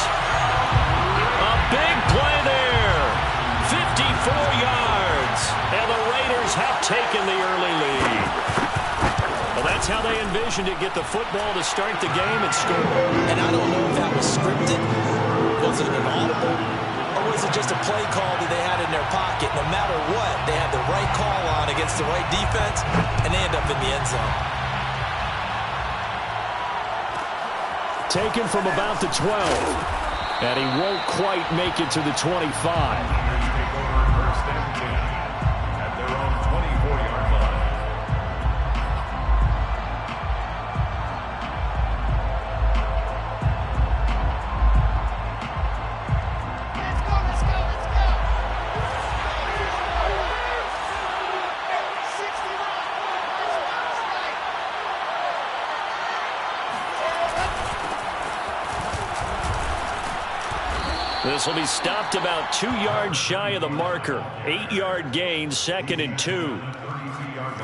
A big play there. 54 yards. And the Raiders have taken the early lead. Well, that's how they envisioned it. Get the football to start the game and score. And I don't know if that was scripted. Was it an audible? Or was it just a play call that they had in their pocket? No matter what, they had the right call on against the right defense, and they end up in the end zone. Taken from about the 12. And he won't quite make it to the 25. Take over 1st and 10 at their own 24-yard line. This will be stopped about 2 yards shy of the marker. 8-yard gain, 2nd and 2.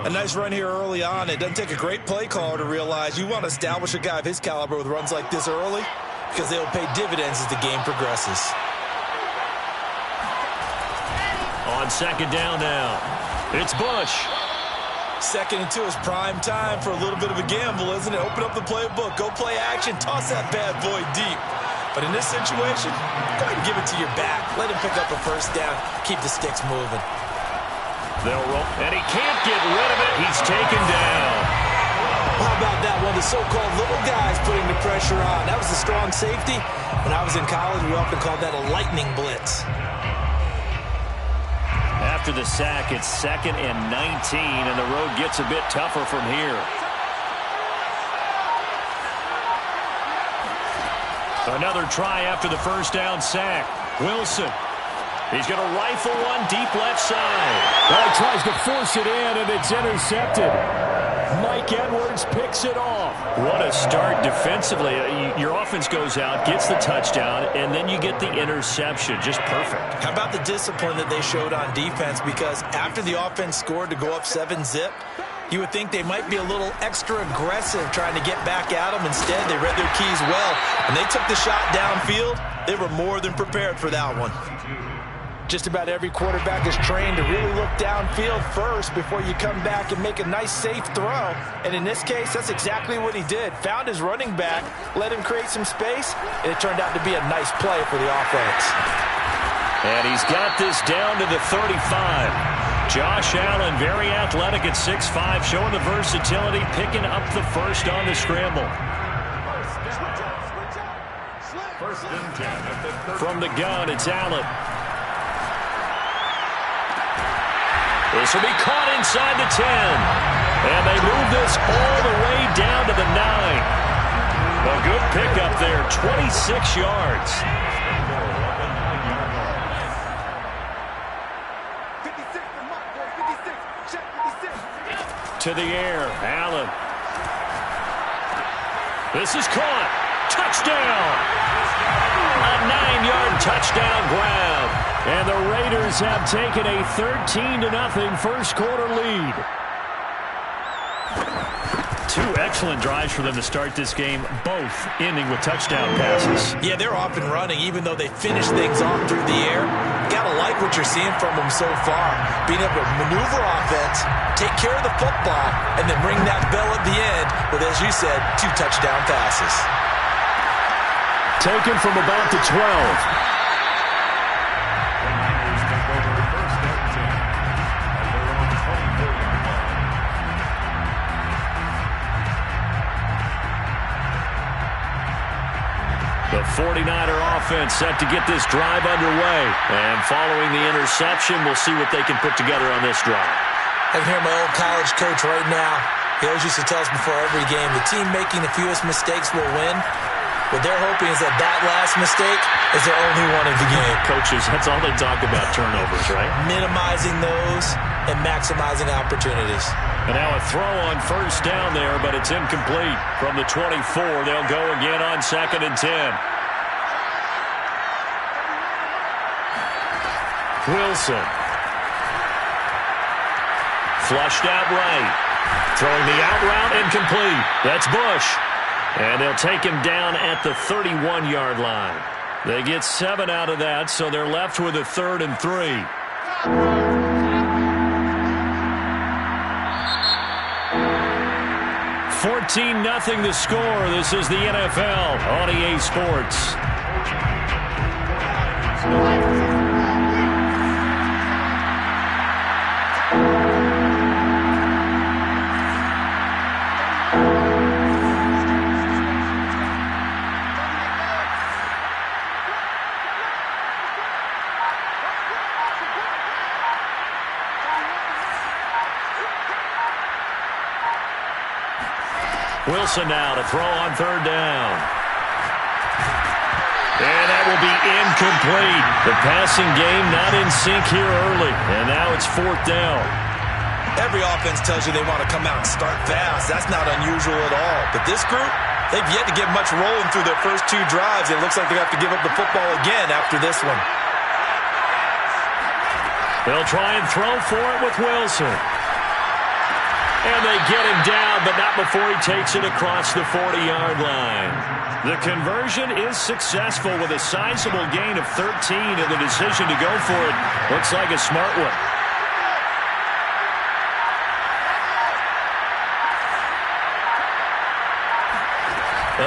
A nice run here early on. It doesn't take a great play caller to realize you want to establish a guy of his caliber with runs like this early because they'll pay dividends as the game progresses. On 2nd down now, it's Bush. 2nd and 2 is prime time for a little bit of a gamble, isn't it? Open up the playbook, go play action, toss that bad boy deep. But in this situation, go ahead and give it to your back. Let him pick up a first down. Keep the sticks moving. They'll roll, and he can't get rid of it. He's taken down. How about that one? The so-called little guys putting the pressure on. That was a strong safety. When I was in college, we often called that a lightning blitz. after the sack. It's 2nd and 19, and the road gets a bit tougher from here. Another try after the first down sack. Wilson. He's going to rifle one deep left side. Well, he tries to force it in, and it's intercepted. Mike Edwards picks it off. What a start defensively. Your offense goes out, gets the touchdown, and then you get the interception. Just perfect. How about the discipline that they showed on defense? Because after the offense scored to go up 7-zip, you would think they might be a little extra aggressive trying to get back at them. Instead, they read their keys well, and they took the shot downfield. They were more than prepared for that one. Just about every quarterback is trained to really look downfield first before you come back and make a nice, safe throw. And in this case, that's exactly what he did. Found his running back, let him create some space, and it turned out to be a nice play for the offense. And he's got this down to the 35. Josh Allen, very athletic at 6'5", showing the versatility, picking up the first on the scramble. First and 10 at the From the gun, it's Allen. This will be caught inside the 10. And they move this all the way down to the 9. A good pickup there, 26 yards. To the air, Allen. This is caught. Touchdown. A 9-yard touchdown grab. And the Raiders have taken a 13-0 first quarter lead. Two excellent drives for them to start this game, both ending with touchdown passes. Yeah, they're off and running, even though they finish things off through the air. Gotta like what you're seeing from them so far. Being able to maneuver offense, take care of the football, and then ring that bell at the end with, as you said, 2 touchdown passes. Taken from about the 12. The 49er offense set to get this drive underway. And following the interception, we'll see what they can put together on this drive. I can hear my old college coach right now. He always used to tell us before every game, the team making the fewest mistakes will win. What they're hoping is that that last mistake is their only one of the game. Coaches, that's all they talk about, turnovers, right? Minimizing those and maximizing opportunities. And now a throw on first down there, but it's incomplete. From the 24, they'll go again on 2nd and 10. Wilson. Flushed out right. Throwing the out route incomplete. That's Bush. And they'll take him down at the 31-yard line. They get 7 out of that, so they're left with a 3rd and 3. $14-0 the score. This is the NFL on EA Sports. Wilson now to throw on 3rd down. And that will be incomplete. The passing game not in sync here early. And now it's 4th down. Every offense tells you they want to come out and start fast. That's not unusual at all. But this group, they've yet to get much rolling through their first 2 drives. It looks like they have to give up the football again after this one. They'll try and throw for it with Wilson. And they get him down, but not before he takes it across the 40-yard line. The conversion is successful with a sizable gain of 13, and the decision to go for it looks like a smart one.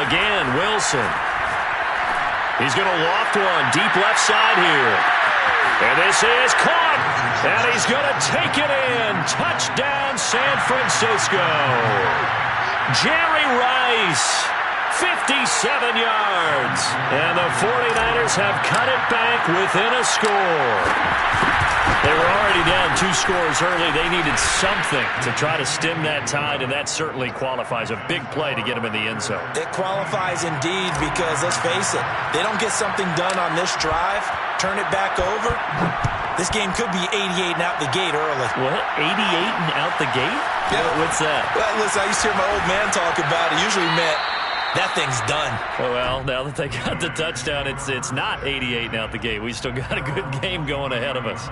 Again, Wilson. He's going to loft one deep left side here. And this is caught. And he's going to take it in. Touchdown, San Francisco. Jerry Rice 57 yards. And the 49ers have cut it back within a score. They were already down 2 scores early. They needed something to try to stem that tide, and that certainly qualifies. A big play to get them in the end zone. It qualifies indeed because, let's face it, they don't get something done on this drive, turn it back over, this game could be 88 and out the gate early. What? 88 and out the gate? Yeah. What's that? Well, listen, I used to hear my old man talk about it. Usually meant that thing's done. Well, now that they got the touchdown, it's not 88 and out the gate. We still got a good game going ahead of us.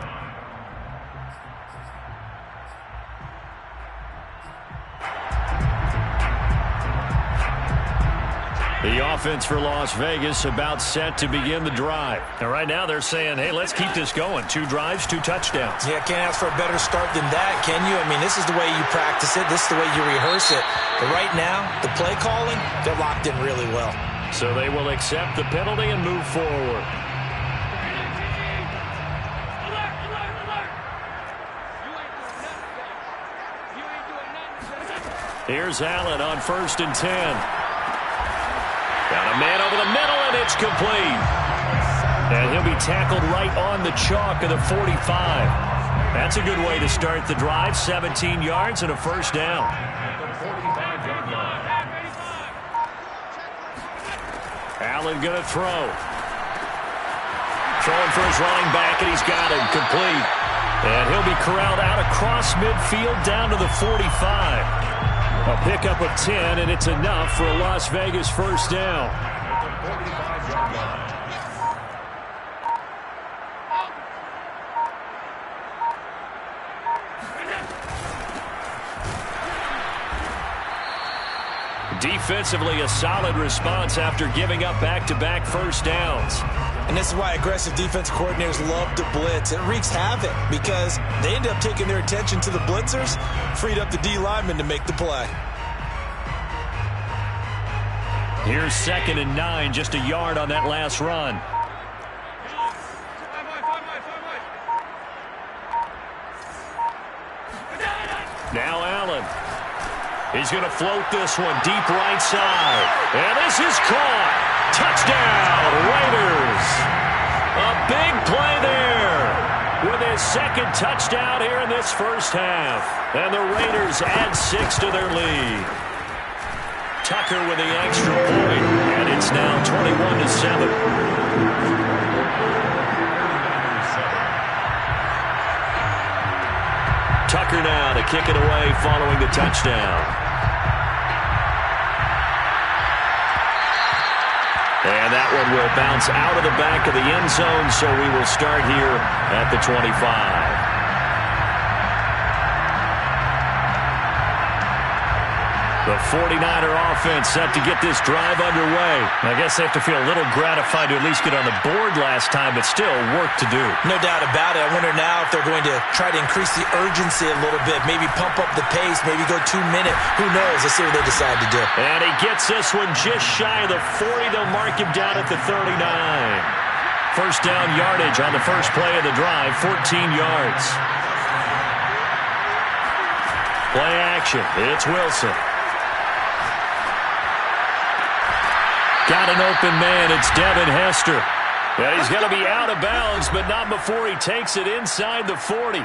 The offense for Las Vegas about set to begin the drive. And right now they're saying, hey, let's keep this going. 2 drives, 2 touchdowns. Yeah, can't ask for a better start than that, can you? I mean, this is the way you practice it. This is the way you rehearse it. But right now, the play calling, they're locked in really well. So they will accept the penalty and move forward. Here's Allen on 1st and 10. Got a man over the middle, and it's complete. And he'll be tackled right on the chalk of the 45. That's a good way to start the drive. 17 yards and a first down. Allen going to throw. Throwing for his running back, and he's got him complete. And he'll be corralled out across midfield down to the 45. A pickup of 10, and it's enough for a Las Vegas first down. Defensively, a solid response after giving up back-to-back first downs. And this is why aggressive defensive coordinators love to blitz. It wreaks havoc because they end up taking their attention to the blitzers, freed up the D lineman to make the play. Here's 2nd and 9, just a yard on that last run. Now Allen. He's going to float this one deep right side. And this is caught. Touchdown, Raiders. A big play there with his 2nd touchdown here in this first half. And the Raiders add 6 to their lead. Tucker with the extra point, and it's now 21-7. Tucker now to kick it away following the touchdown. And that one will bounce out of the back of the end zone, so we will start here at the 25. The 49er offense set to get this drive underway. I guess they have to feel a little gratified to at least get on the board last time, but still work to do. No doubt about it. I wonder now if they're going to try to increase the urgency a little bit, maybe pump up the pace, maybe go 2-minute. Who knows? Let's see what they decide to do. And he gets this one just shy of the 40. They'll mark him down at the 39. First down yardage on the first play of the drive, 14 yards. Play action. It's Wilson. Got an open man. It's Devin Hester. And he's going to be out of bounds, but not before he takes it inside the 40.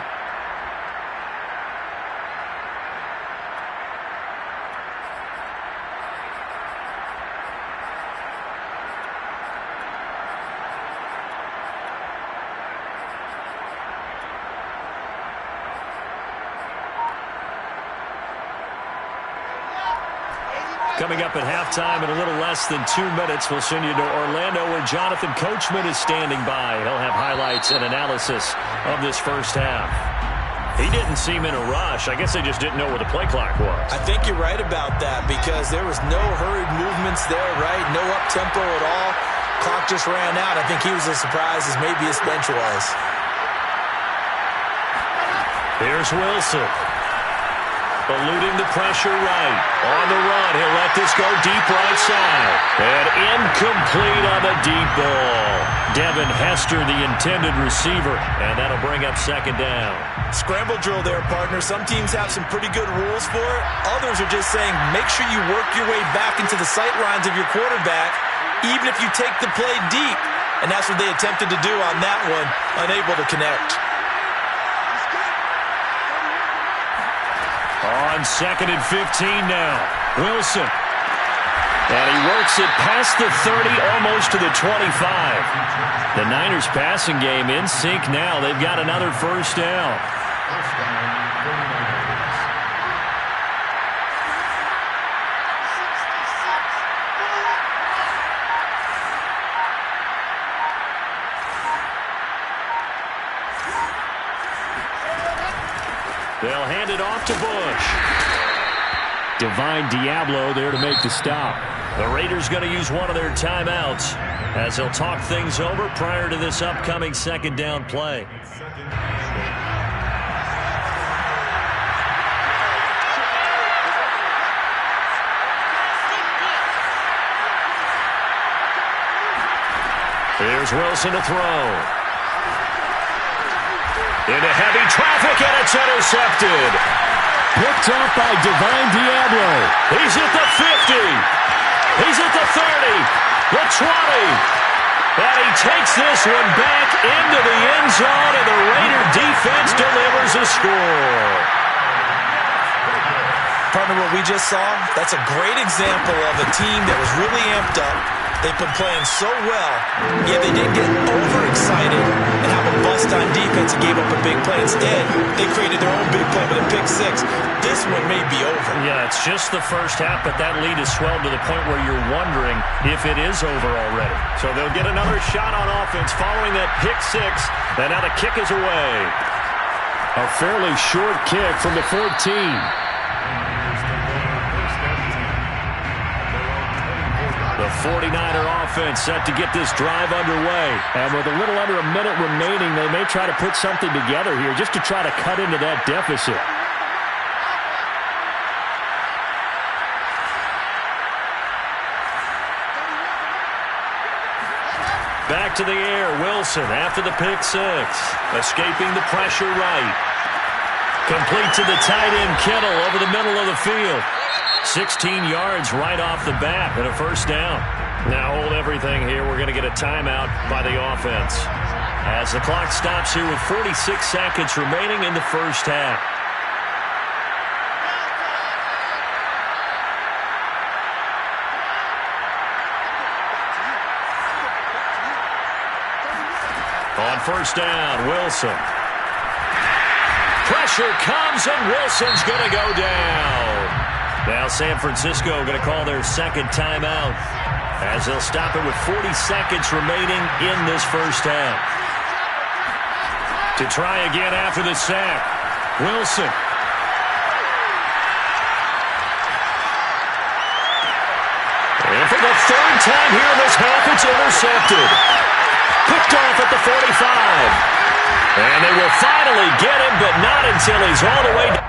Coming up at halftime in a little less than 2 minutes, we'll send you to Orlando where Jonathan Coachman is standing by. He'll have highlights and analysis of this first half. He didn't seem in a rush. I guess they just didn't know where the play clock was. I think you're right about that because there was no hurried movements there, right? No up-tempo at all. Clock just ran out. I think he was as surprised as maybe his bench was. Here's Wilson. Eluding the pressure right. On the run, he'll let this go deep right side. And Incomplete on the deep ball. Devin Hester, the intended receiver, and that'll bring up second down. Scramble drill there, partner. Some teams have some pretty good rules for it. Others are just saying make sure you work your way back into the sight lines of your quarterback, even if you take the play deep. And that's what they attempted to do on that one, unable to connect. On 2nd and 15 now. Wilson. And he works it past the 30, almost to the 25. The Niners passing game in sync now. They've got another first down. They'll hand it off to Bush. Divine Diablo there to make the stop. The Raiders going to use one of their timeouts as they'll talk things over prior to this upcoming second down play. Here's Wilson to throw. Into heavy traffic, and it's intercepted. Picked up by Divine Diablo. He's at the 50. He's at the 30, the 20. And he takes this one back into the end zone, and the Raider defense delivers a score. Partner, what we just saw, that's a great example of a team that was really amped up. They've been playing so well, yet they didn't get overexcited and have a bust on defense and gave up a big play. Instead, they created their own big play with a pick six. This one may be over. Yeah, it's just the first half, but that lead has swelled to the point where you're wondering if it is over already. So they'll get another shot on offense following that pick six, and now the kick is away. A fairly short kick from the 14. The 49er offense set to get this drive underway. And with a little under a minute remaining, they may try to put something together here just to try to cut into that deficit. Back to the air, Wilson after the pick six. Escaping the pressure right. Complete to the tight end, Kittle, over the middle of the field. 16 yards right off the bat and a first down. Now hold everything here. We're going to get a timeout by the offense as the clock stops here with 46 seconds remaining in the first half. On first down, Wilson. Pressure comes, and Wilson's going to go down. Now San Francisco going to call their second timeout as they'll stop it with 40 seconds remaining in this first half. To try again after the sack, Wilson. And for the third time here in this half, it's intercepted. Picked off at the 45. And they will finally get him, but not until he's all the way down.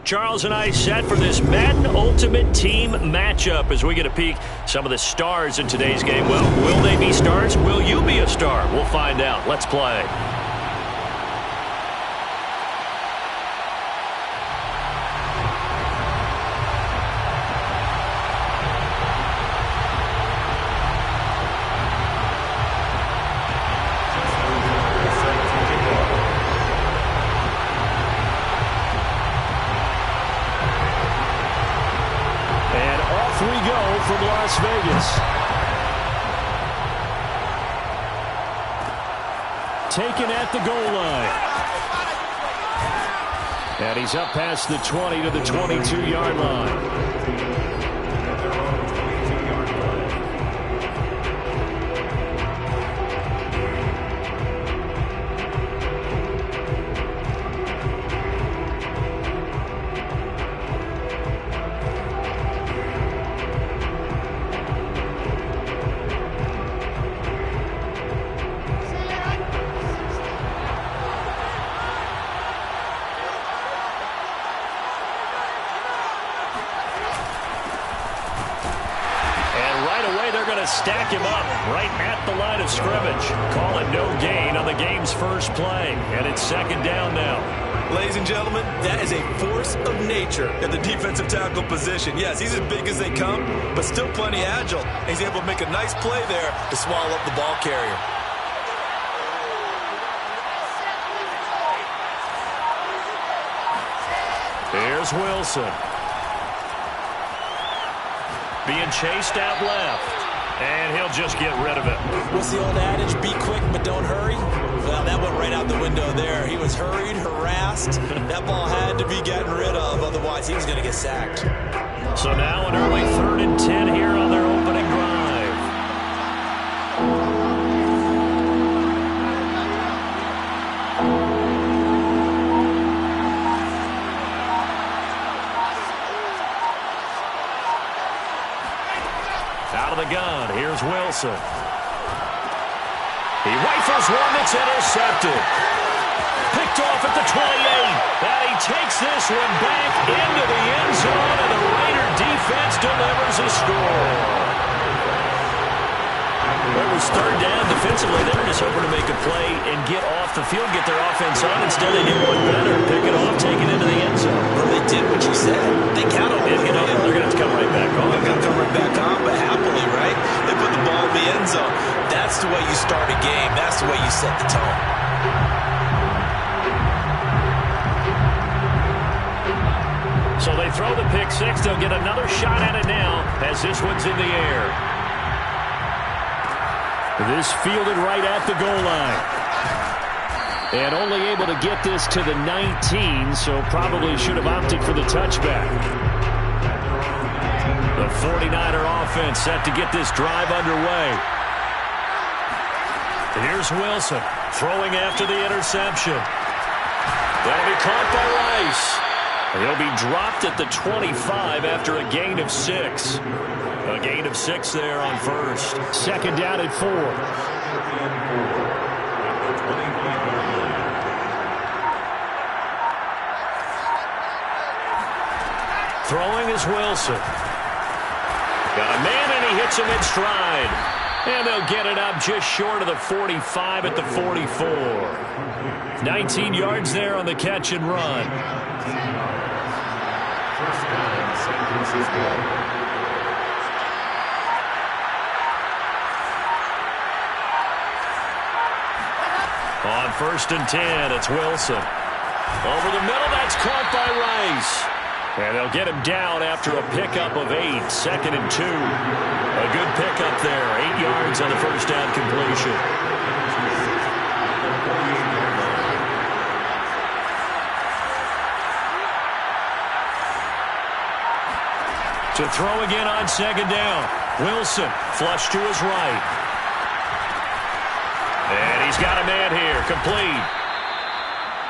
Charles and I set for this Madden Ultimate Team matchup as we get a peek some of the stars in today's game. Well, will they be stars? Will you be a star? We'll find out. Let's play. From Las Vegas. Taken at the goal line. And he's up past the 20 to the 22-yard line. Stack him up right at the line of scrimmage. Call it no gain on the game's first play. And it's second down now. Ladies and gentlemen, that is a force of nature in the defensive tackle position. Yes, he's as big as they come, but still plenty agile. He's able to make a nice play there to swallow up the ball carrier. Here's Wilson. Being chased out left. And he'll just get rid of it. What's the old adage? Be quick, but don't hurry. Well, that went right out the window there. He was hurried, harassed. That ball had to be gotten rid of. Otherwise, he was going to get sacked. So now an early 3rd and 10 here on their opening drive. Out of the gun, here's Wilson. He rifles one that's intercepted. Picked off at the 28. And he takes this one back into the end zone, and the Raider defense delivers a score. Well, it was 3rd down defensively. They were just hoping to make a play and get off the field, get their offense on. Instead, they did one better. Pick it off, take it into the end zone. Well, they did what you said. They counted on it. They're going to have to come right back on. They're going to come right back on, but happily, right? They put the ball in the end zone. That's the way you start a game. That's the way you set the tone. So they throw the pick six. They'll get another shot at it now as this one's in the air. This fielded right at the goal line. And only able to get this to the 19, so probably should have opted for the touchback. The 49er offense set to get this drive underway. Here's Wilson throwing after the interception. That'll be caught by Rice. He'll be dropped at the 25 after a gain of 6. A gain of 6 there on first. Second down at 4. Throwing is Wilson. Got a man, and he hits him in stride. And they'll get it up just short of the 45 at the 44. 19 yards there on the catch and run. First down, San Francisco. On 1st and 10, it's Wilson. Over the middle, that's caught by Rice. And they'll get him down after a pickup of 8. 2nd and 2. A good pickup there. 8 yards on the first down completion. To throw again on 2nd down. Wilson flush to his right. And he's got a man here. Complete.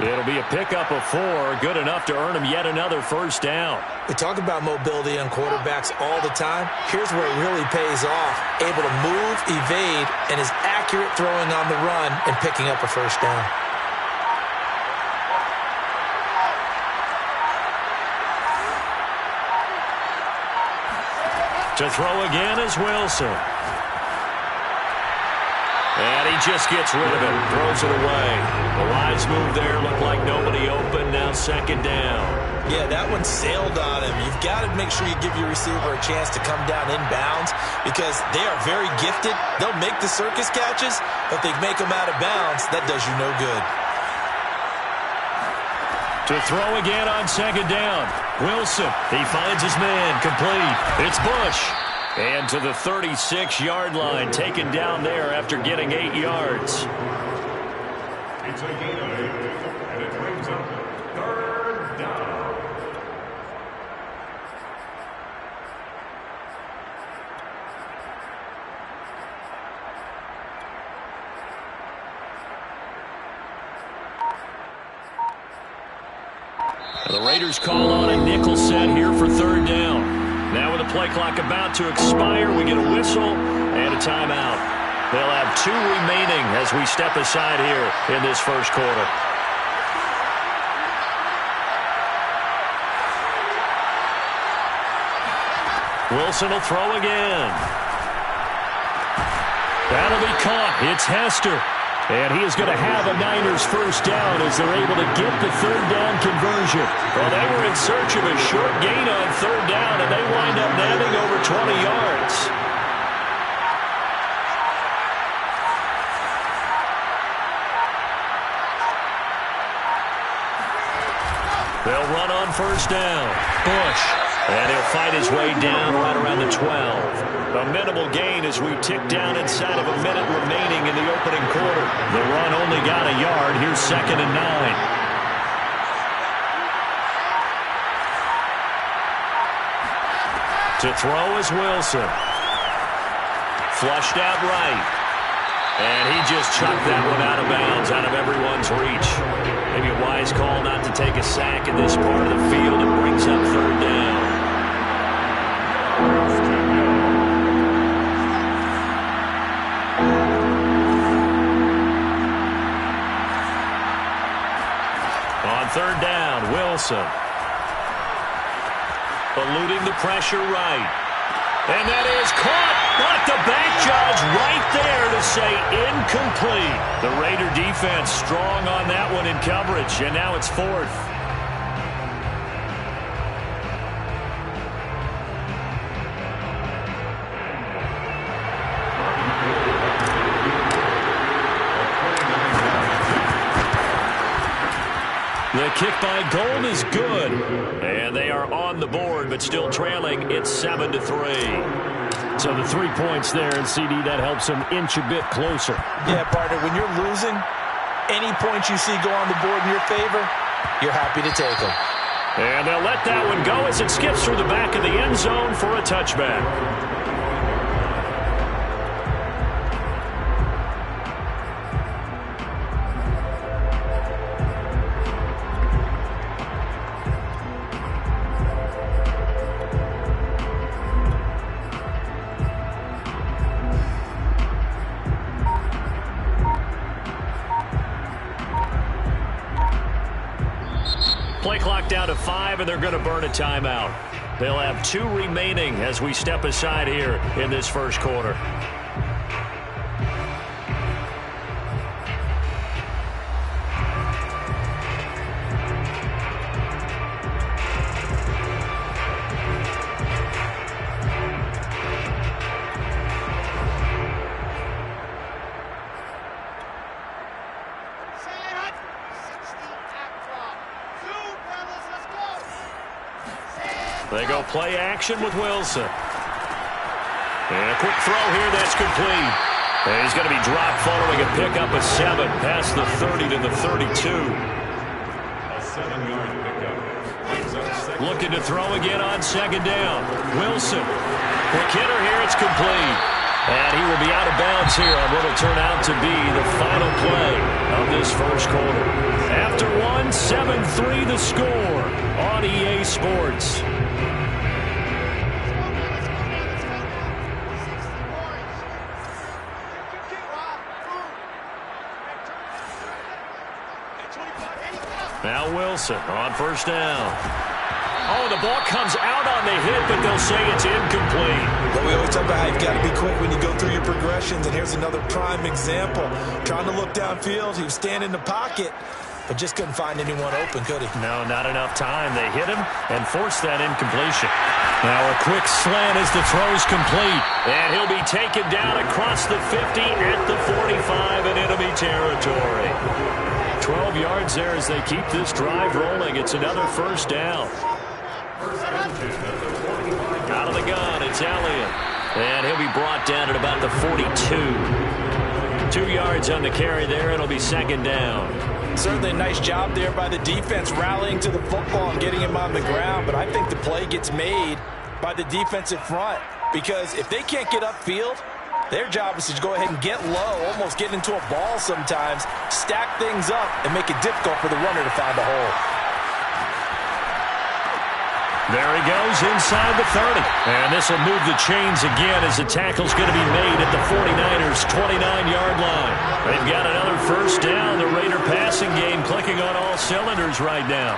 It'll be a pickup of 4. Good enough to earn him yet another first down. We talk about mobility on quarterbacks all the time. Here's where it really pays off. Able to move, evade, and is accurate throwing on the run and picking up a first down. To throw again is Wilson. And he just gets rid of it, throws it away. The wise move there, looked like nobody open, now second down. Yeah, that one sailed on him. You've got to make sure you give your receiver a chance to come down inbounds because they are very gifted. They'll make the circus catches, but if they make them out of bounds, that does you no good. To throw again on second down. Wilson, he finds his man, complete. It's Bush. And to the 36-yard line, taken down there after getting 8 yards. It's a gain of 8, and it brings up third down. The Raiders call on a nickel set here for third down. Now with the play clock about to expire, we get a whistle and a timeout. They'll have 2 remaining as we step aside here in this first quarter. Wilson will throw again. That'll be caught. It's Hester. And he is going to have a Niners first down as they're able to get the third down conversion. Well, they were in search of a short gain on third down, and they wind up nabbing over 20 yards. They'll run on first down. Bush. And he'll fight his way down right around the 12. A minimal gain as we tick down inside of a minute remaining in the opening quarter. The run only got a yard. Here's 2nd and 9. To throw is Wilson. Flushed out right. And he just chucked that one out of bounds, out of everyone's reach. Maybe a wise call not to take a sack in this part of the field. It brings up third down. On third down, Wilson. Eluding the pressure right. And that is caught. But the back judge right there to say incomplete. The Raider defense strong on that one in coverage, and now it's 4th. The kick by Gold is good. And they are on the board, but still trailing. It's 7-3. So the 3 points there, and CD, that helps them inch a bit closer. Yeah, partner, when you're losing, any points you see go on the board in your favor, you're happy to take them. And they'll let that one go as it skips through the back of the end zone for a touchback. Play clock down to 5, and they're going to burn a timeout. They'll have 2 remaining as we step aside here in this first quarter. They go play action with Wilson. And a quick throw here, that's complete. And he's going to be dropped following a pickup of 7 past the 30 to the 32. A 7-yard pickup. Looking to throw again on second down. Wilson. Quick hitter here, it's complete. And he will be out of bounds here on what will turn out to be the final play of this first quarter. After 1, 7-3 the score on EA Sports. Now Wilson on first down. Oh, the ball comes out on the hit, but they'll say it's incomplete. But we always talk about how you've got to be quick when you go through your progressions, and here's another prime example. Trying to look downfield, he was standing in the pocket, but just couldn't find anyone open, could he? No, not enough time. They hit him and forced that incompletion. Now a quick slant as the throw's complete. And he'll be taken down across the 50 at the 45 in enemy territory. 12 yards there as they keep this drive rolling. It's another first down. Out of the gun, it's Elliott. And he'll be brought down at about the 42. 2 yards on the carry there. It'll be second down. Certainly a nice job there by the defense rallying to the football and getting him on the ground. But I think the play gets made by the defensive front, because if they can't get upfield, their job is to go ahead and get low, almost get into a ball sometimes, stack things up, and make it difficult for the runner to find a hole. There he goes inside the 30. And this will move the chains again as the tackle's going to be made at the 49ers' 29-yard line. They've got another first down. The Raider passing game clicking on all cylinders right now.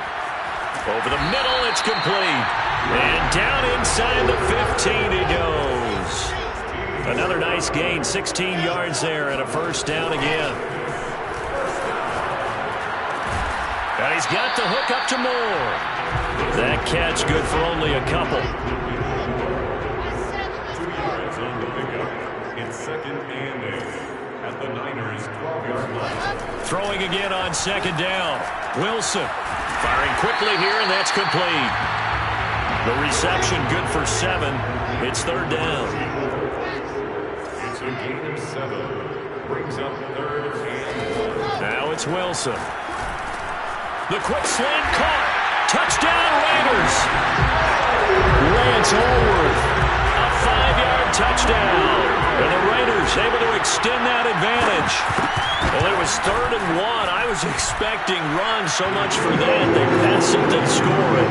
Over the middle, it's complete. And down inside the 15 he goes. Another nice gain, 16 yards there, and a first down again. And he's got the hook up to Moore. That catch good for only a couple. 2 yards on the pickup. It's second and 8 at the Niners' 12-yard line. Throwing again on second down. Wilson firing quickly here, and that's complete. The reception good for 7. It's third down. It's a gain of 7. Brings up third and 1. Now it's Wilson. The quick slant caught. Touchdown, Raiders. Lance Allworth. A 5-yard touchdown. And the Raiders able to extend that advantage. Well, it was third and 1. I was expecting runs so much for that. They passed it to score it.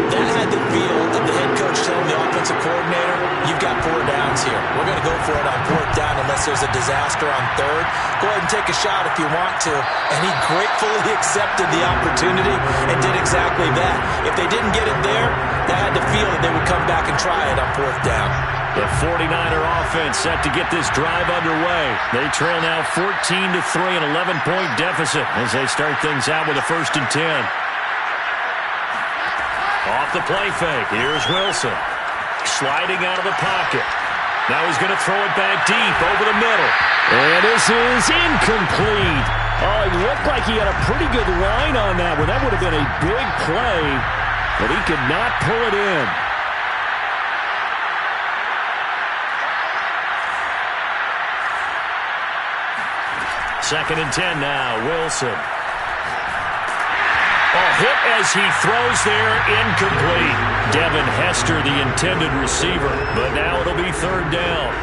That had the feel of the head coach telling the offensive coordinator, you've got 4 downs here. We're going to go for it on 4th down unless there's a disaster on 3rd. Go ahead and take a shot if you want to. And he gratefully accepted the opportunity and did exactly that. If they didn't get it there, that had the feel that they would come back and try it on 4th down. The 49er offense set to get this drive underway. They trail now 14-3, an 11-point deficit as they start things out with a 1st and 10. Off the play fake. Here's Wilson. Sliding out of the pocket. Now he's going to throw it back deep over the middle. And this is incomplete. Oh, it looked like he had a pretty good line on that one. That would have been a big play, but he could not pull it in. Second and 10 now. Wilson. Hit as he throws there, incomplete. Devin Hester, the intended receiver, but now it'll be third down.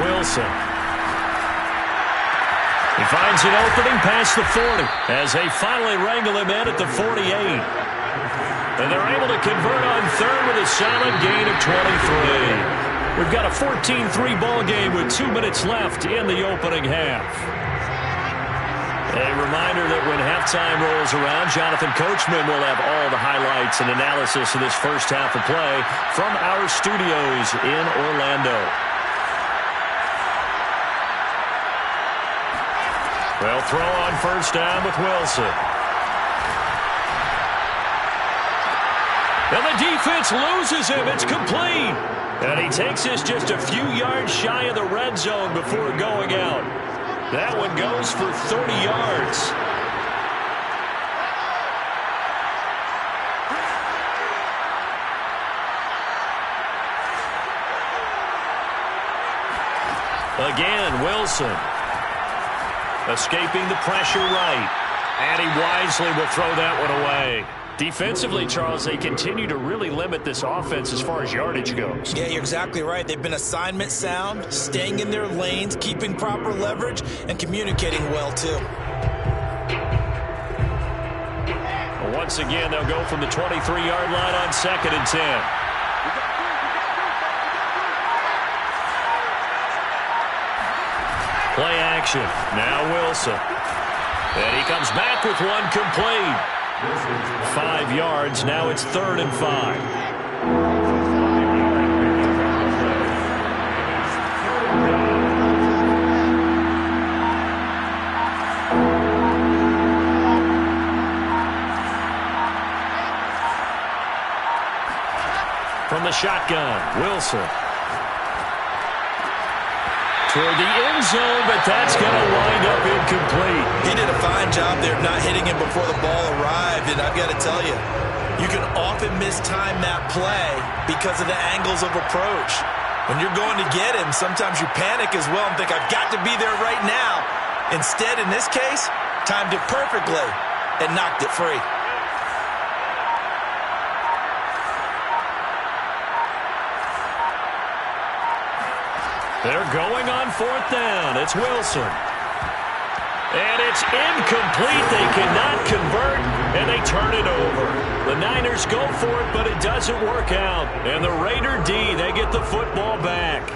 Wilson. He finds an opening past the 40 as they finally wrangle him in at the 48. And they're able to convert on 3rd with a solid gain of 23. We've got a 14-3 ball game with 2 minutes left in the opening half. A reminder that when halftime rolls around, Jonathan Coachman will have all the highlights and analysis of this first half of play from our studios in Orlando. They'll throw on first down with Wilson. And the defense loses him. It's complete. And he takes this just a few yards shy of the red zone before going out. That one goes for 30 yards. Again, Wilson. Escaping the pressure right. And he wisely will throw that one away. Defensively, Charles, they continue to really limit this offense as far as yardage goes. Yeah, you're exactly right. They've been assignment sound, staying in their lanes, keeping proper leverage, and communicating well, too. Once again, they'll go from the 23-yard line on 2nd and 10. Play action. Now Wilson. And he comes back with one complete. 5 yards. Now it's 3rd and 5. From the shotgun, Wilson. Toward the end zone, but that's going to wind up incomplete. He did a fine job there of not hitting him before the ball arrived, and I've got to tell you, you can often mistime that play because of the angles of approach. When you're going to get him, sometimes you panic as well and think, I've got to be there right now. Instead, in this case, timed it perfectly and knocked it free. They're going on 4th down. It's Wilson. And it's incomplete. They cannot convert, and they turn it over. The Niners go for it, but it doesn't work out. And the Raider D, they get the football back.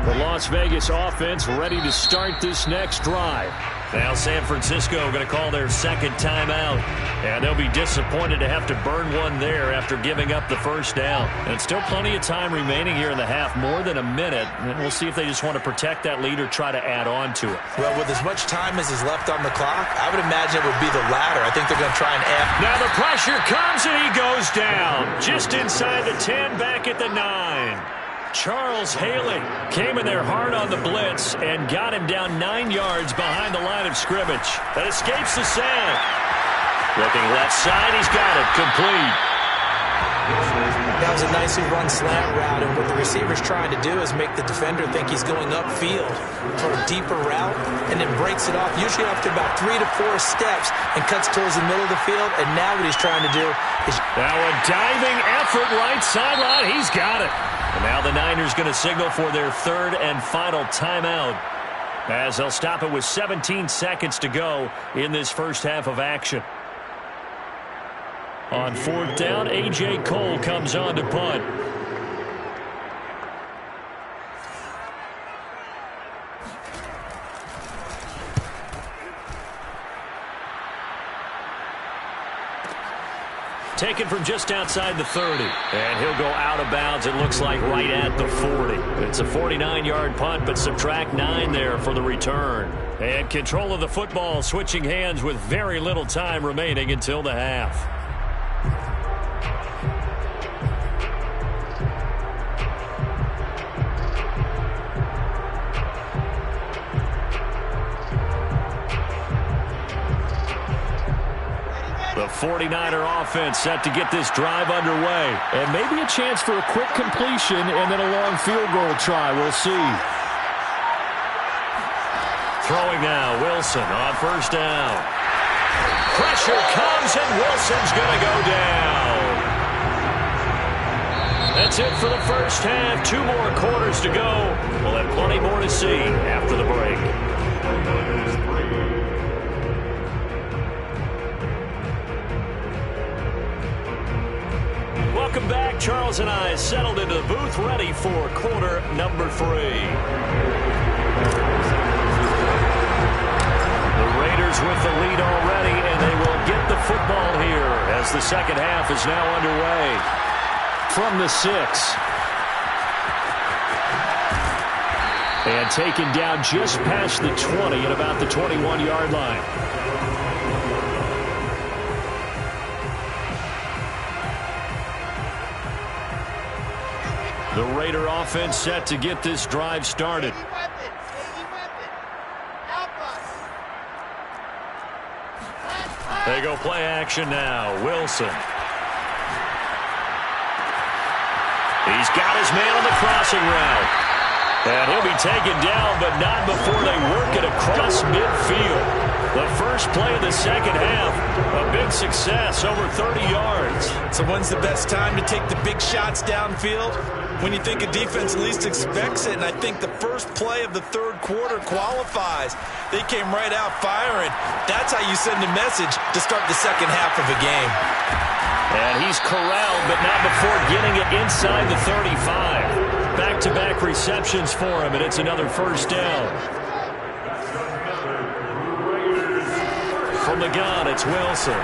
The Las Vegas offense ready to start this next drive. Now San Francisco going to call their second timeout. And they'll be disappointed to have to burn one there after giving up the first down. And still plenty of time remaining here in the half, more than a minute. And we'll see if they just want to protect that lead or try to add on to it. Well, with as much time as is left on the clock, I would imagine it would be the latter. I think they're going to try and add. Now the pressure comes and he goes down. Just inside the 10, back at the 9. Charles Haley came in there hard on the blitz and got him down 9 yards behind the line of scrimmage. That escapes the sack. Looking left side, he's got it complete. That was a nicely run slant route, and what the receiver's trying to do is make the defender think he's going upfield for a deeper route, and then breaks it off, usually after about 3 to 4 steps, and cuts towards the middle of the field. And now what he's trying to do is... Now a diving effort right sideline. He's got it. And now the Niners going to signal for their 3rd and final timeout, as they'll stop it with 17 seconds to go in this first half of action. On 4th down, A.J. Cole comes on to punt. Taken from just outside the 30. And he'll go out of bounds, it looks like, right at the 40. It's a 49-yard punt, but subtract 9 there for the return. And control of the football switching hands with very little time remaining until the half. The 49er offense set to get this drive underway. And maybe a chance for a quick completion and then a long field goal try. We'll see. Throwing now, Wilson on 1st down. Pressure comes and Wilson's going to go down. That's it for the first half. 2 more quarters to go. We'll have plenty more to see after the break. Welcome back. Charles and I settled into the booth, ready for quarter number 3. The Raiders with the lead already, and they will get the football here as the second half is now underway. From the 6. And taken down just past the 20 at about the 21-yard line. The Raider offense set to get this drive started. They go play action now. Wilson. He's got his man on the crossing route. And he'll be taken down, but not before they work it across midfield. The first play of the second half, a big success, over 30 yards. So when's the best time to take the big shots downfield? when you think a defense least expects it, and I think the first play of the third quarter qualifies. They came right out firing. That's how you send a message to start the second half of a game. And he's corralled, but not before getting it inside the 35. Back-to-back receptions for him, and it's another first down. From the gun, it's Wilson.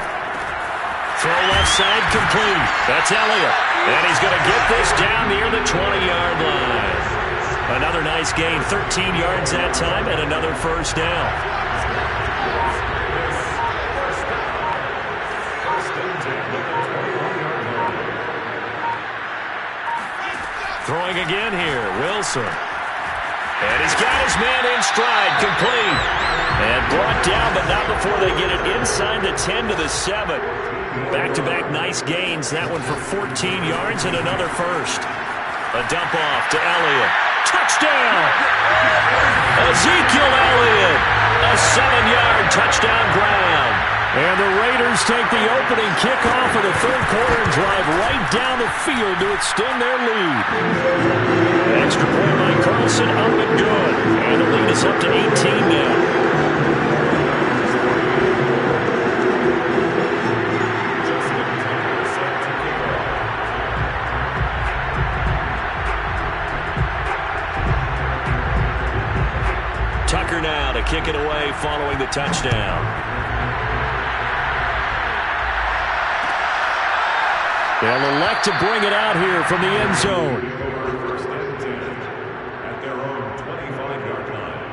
Throw left side, complete. That's Elliott. And he's going to get this down near the 20-yard line. Another nice gain, 13 yards that time, and another first down. Throwing again here, Wilson. And he's got his man in stride, complete. And brought down, but not before they get it inside the 10 to the 7. Back-to-back nice gains. That one for 14 yards and another first. A dump off to Elliott. Touchdown! Ezekiel Elliott. A 7-yard touchdown grab. And the Raiders take the opening kickoff of the third quarter and drive right down the field to extend their lead. Extra point by Carlson, up and good. And the lead is up to 18 now. Tucker now to kick it away following the touchdown. They'll elect to bring it out here from the end zone. First and 10 at their own 25-yard line.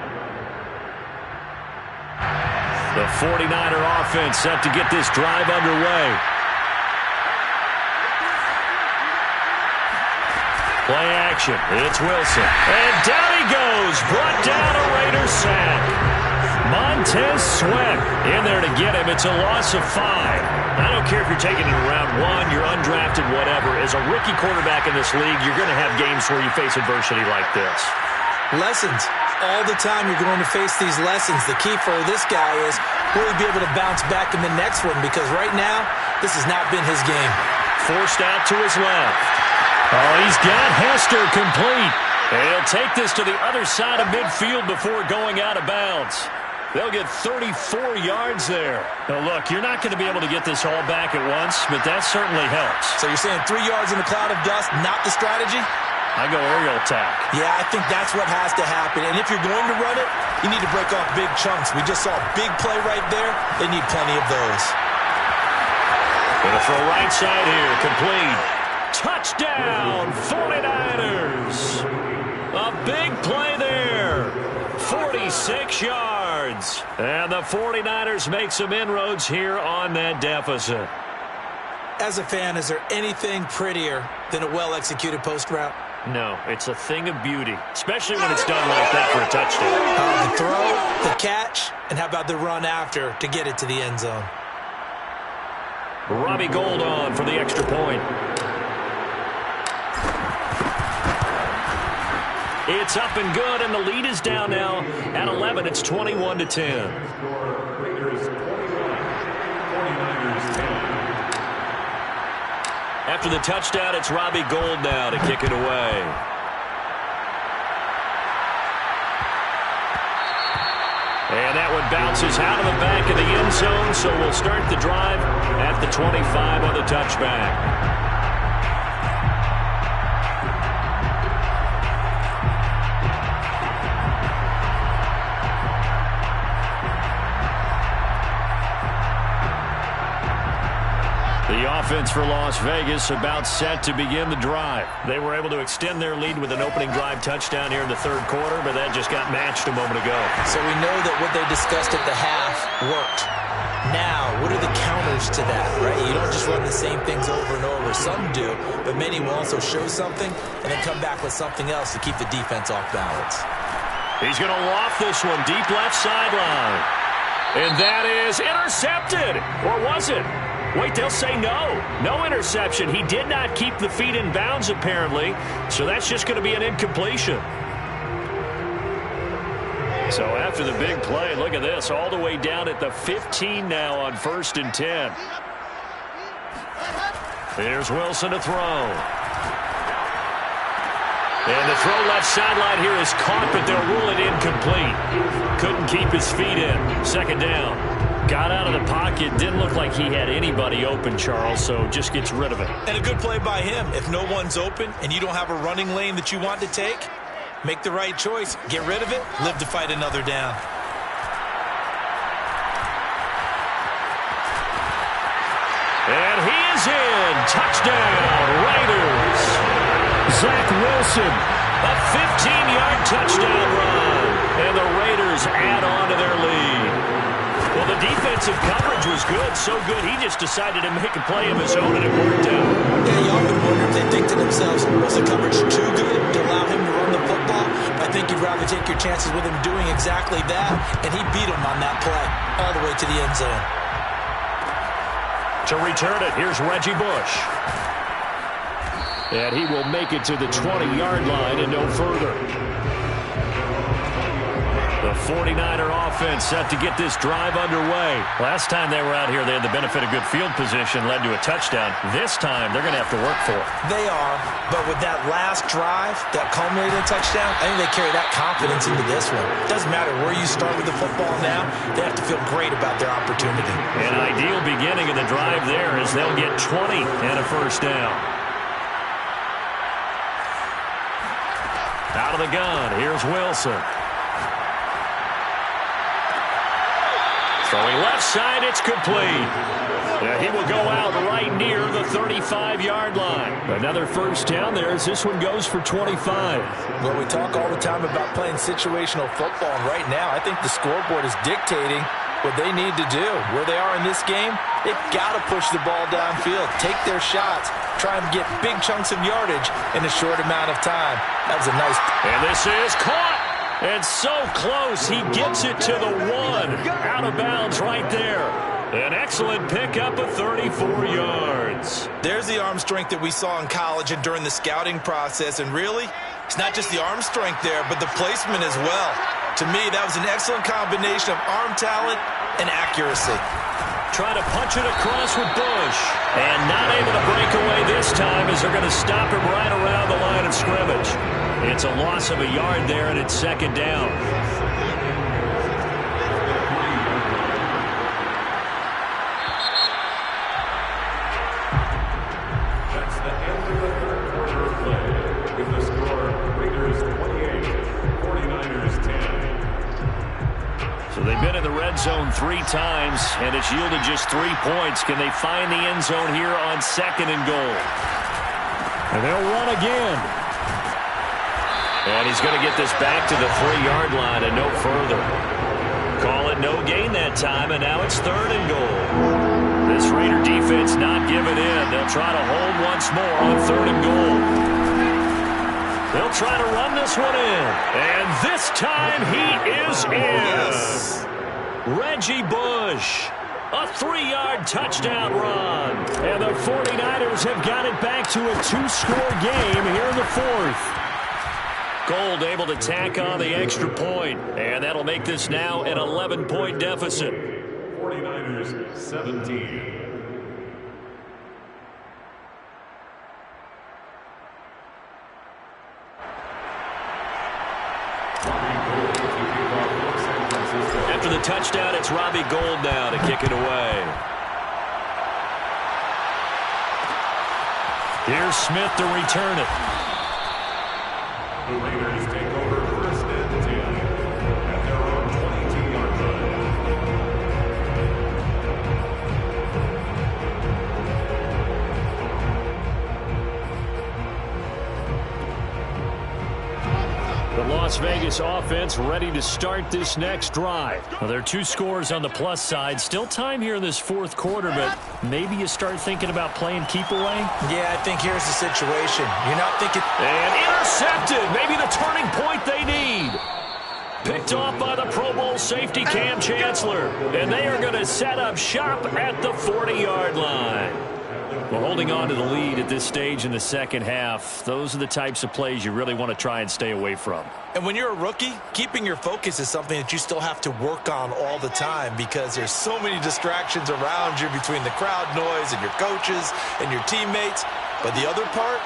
The 49er offense set to get this drive underway. Play action. It's Wilson. And down he goes. Brought down a Raiders sack. Montez Sweat in there to get him. It's a loss of 5. I don't care if you're taking it in round 1, you're undrafted, whatever. As a rookie quarterback in this league, you're going to have games where you face adversity like this. Lessons. All the time you're going to face these lessons. The key for this guy is will he be able to bounce back in the next one? Because right now, this has not been his game. Forced out to his left. Oh, he's got Hester complete. And he'll take this to the other side of midfield before going out of bounds. They'll get 34 yards there. Now, look, you're not going to be able to get this all back at once, but that certainly helps. So you're saying 3 yards in a cloud of dust, not the strategy? I go aerial attack. Yeah, I think that's what has to happen. And if you're going to run it, you need to break off big chunks. We just saw a big play right there. They need plenty of those. Going to throw right side here, complete. Touchdown, 49ers. A big play there. 46 yards. And the 49ers make some inroads here on that deficit. As a fan, is there anything prettier than a well-executed post route? No, it's a thing of beauty, especially when it's done like that for a touchdown. The throw, the catch, and how about the run after to get it to the end zone? Robbie Gould on for the extra point. It's up and good, and the lead is down now at 11. It's 21-10. After the touchdown, it's Robbie Gould now to kick it away. And that one bounces out of the back of the end zone, so we'll start the drive at the 25 on the touchback. The offense for Las Vegas about set to begin the drive. They were able to extend their lead with an opening drive touchdown here in the third quarter, but that just got matched a moment ago. So we know that what they discussed at the half worked. Now, what are the counters to that, right? You don't just run the same things over and over. Some do, but many will also show something and then come back with something else to keep the defense off balance. He's going to loft this one deep left sideline. And that is intercepted. Or was it? Wait, they'll say no. No interception. He did not keep the feet in bounds, apparently. So that's just going to be an incompletion. So after the big play, look at this. All the way down at the 15 now on 1st and 10. Here's Wilson to throw. And the throw left sideline here is caught, but they'll rule it incomplete. Couldn't keep his feet in. Second down. Got out of the pocket. Didn't look like he had anybody open, Charles, so just gets rid of it. And a good play by him. If no one's open and you don't have a running lane that you want to take, make the right choice. Get rid of it. Live to fight another down. And he is in. Touchdown, Raiders. Zach Wilson, a 15-yard touchdown run. And the Raiders add on to their lead. Well, the defensive coverage was good. So good, he just decided to make a play of his own, and it worked out. Yeah, you often wonder if they think to themselves, was the coverage too good to allow him to run the football? I think you'd rather take your chances with him doing exactly that, and he beat him on that play all the way to the end zone. To return it, here's Reggie Bush. And he will make it to the 20-yard line and no further. The 49er offense set to get this drive underway. Last time they were out here, they had the benefit of good field position, led to a touchdown. This time, they're going to have to work for it. They are, but with that last drive that culminated in a touchdown, I think they carry that confidence into this one. It doesn't matter where you start with the football now, they have to feel great about their opportunity. An ideal beginning of the drive there as they'll get 20 and a first down. Out of the gun, here's Wilson. Throwing left side, it's complete. Yeah, he will go out right near the 35-yard line. Another first down there as this one goes for 25. Well, we talk all the time about playing situational football, and right now I think the scoreboard is dictating what they need to do. Where they are in this game, they've got to push the ball downfield, take their shots, try and get big chunks of yardage in a short amount of time. That was a nice... And this is caught. And so close, he gets it to the one. Out of bounds right there. An excellent pickup of 34 yards. There's the arm strength that we saw in college and during the scouting process. And really, it's not just the arm strength there, but the placement as well. To me, that was an excellent combination of arm talent and accuracy. Trying to punch it across with Bush. And not able to break away this time as they're going to stop him right around the line of scrimmage. It's a loss of a yard there, and it's second down. That's the end of the third quarter of play. With the score, Raiders 28, 49ers 10. So they've been in the red zone 3 times, and it's yielded just 3 points. Can they find the end zone here on second and goal? And they'll run again. And he's going to get this back to the 3-yard line and no further. Call it no gain that time, and now it's third and goal. This Raider defense not giving in. They'll try to hold once more on third and goal. They'll try to run this one in. And this time he is in. Yes. Reggie Bush. A 3-yard touchdown run. And the 49ers have got it back to a 2-score game here in the fourth. Gold able to tack on the extra point, and that'll make this now an 11-point deficit. 49ers 17. After the touchdown, it's Robbie Gould now to kick it away. Here's Smith to return it. The Raiders take over first and 10 at their own 22-yard line. The Las Vegas offense ready to start this next drive. Well, there are 2 scores on the plus side. Still time here in this fourth quarter, but maybe you start thinking about playing keep away? Yeah, I think here's the situation. You're not thinking... And intercepted. Maybe the turning point they need. Picked off by the Pro Bowl safety Cam Chancellor. And they are going to set up shop at the 40-yard line. Well, holding on to the lead at this stage in the second half, those are the types of plays you really want to try and stay away from. And when you're a rookie, keeping your focus is something that you still have to work on all the time because there's so many distractions around you between the crowd noise and your coaches and your teammates. But the other part,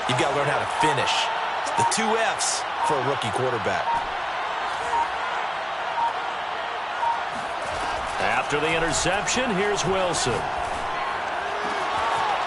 you've got to learn how to finish. The 2 Fs for a rookie quarterback. After the interception, here's Wilson.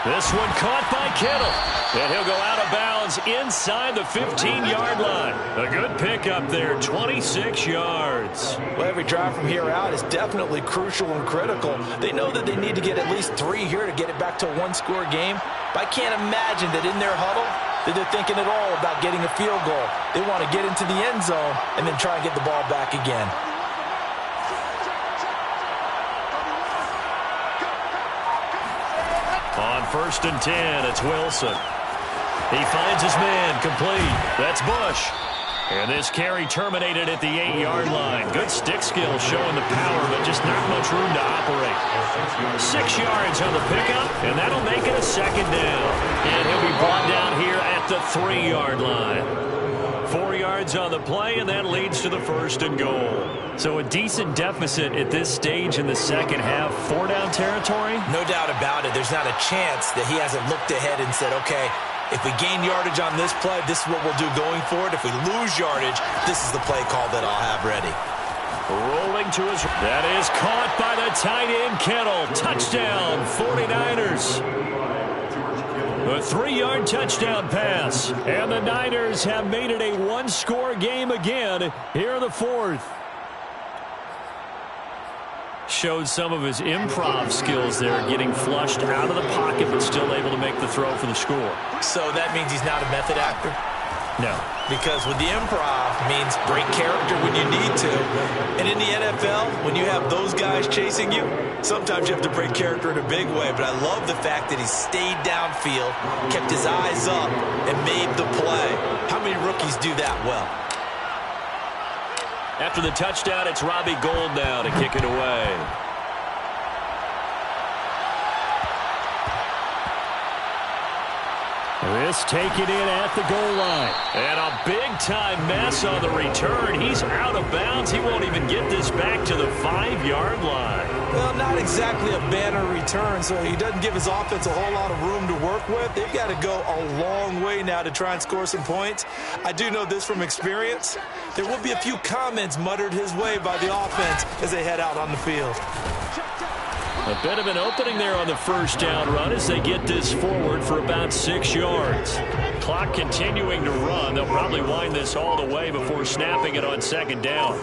This one caught by Kittle. And he'll go out of bounds inside the 15-yard line. A good pickup there, 26 yards. Well, every drive from here out is definitely crucial and critical. They know that they need to get at least 3 here to get it back to a one-score game. But I can't imagine that in their huddle that they're thinking at all about getting a field goal. They want to get into the end zone and then try and get the ball back again. On 1st and 10, it's Wilson. He finds his man, complete. That's Bush. And this carry terminated at the 8-yard line. Good stick skill showing the power, but just not much room to operate. 6 yards on the pickup, and that'll make it a 2nd down. And he'll be brought down here at the 3-yard line. 4 yards on the play, and that leads to the 1st and goal. So a decent deficit at this stage in the second half. 4-down territory? No doubt about it. There's not a chance that he hasn't looked ahead and said, okay, if we gain yardage on this play, this is what we'll do going forward. If we lose yardage, this is the play call that I'll have ready. Rolling to his... That is caught by the tight end, Kittle. Touchdown, 49ers. A 3-yard touchdown pass. And the Niners have made it a one-score game again here in the 4th. Showed some of his improv skills there, getting flushed out of the pocket, but still able to make the throw for the score. So that means he's not a method actor? No. Because with the improv means break character when you need to. And in the NFL, when you have those guys chasing you, sometimes you have to break character in a big way. But I love the fact that he stayed downfield, kept his eyes up, and made the play. How many rookies do that well? After the touchdown, it's Robbie Gould now to kick it away. This taken in at the goal line. And a big-time mess on the return. He's out of bounds. He won't even get this back to the 5-yard line. Well, not exactly a banner return, so he doesn't give his offense a whole lot of room to work with. They've got to go a long way now to try and score some points. I do know this from experience. There will be a few comments muttered his way by the offense as they head out on the field. A bit of an opening there on the 1st down run as they get this forward for about 6 yards. Clock continuing to run. They'll probably wind this all the way before snapping it on 2nd down.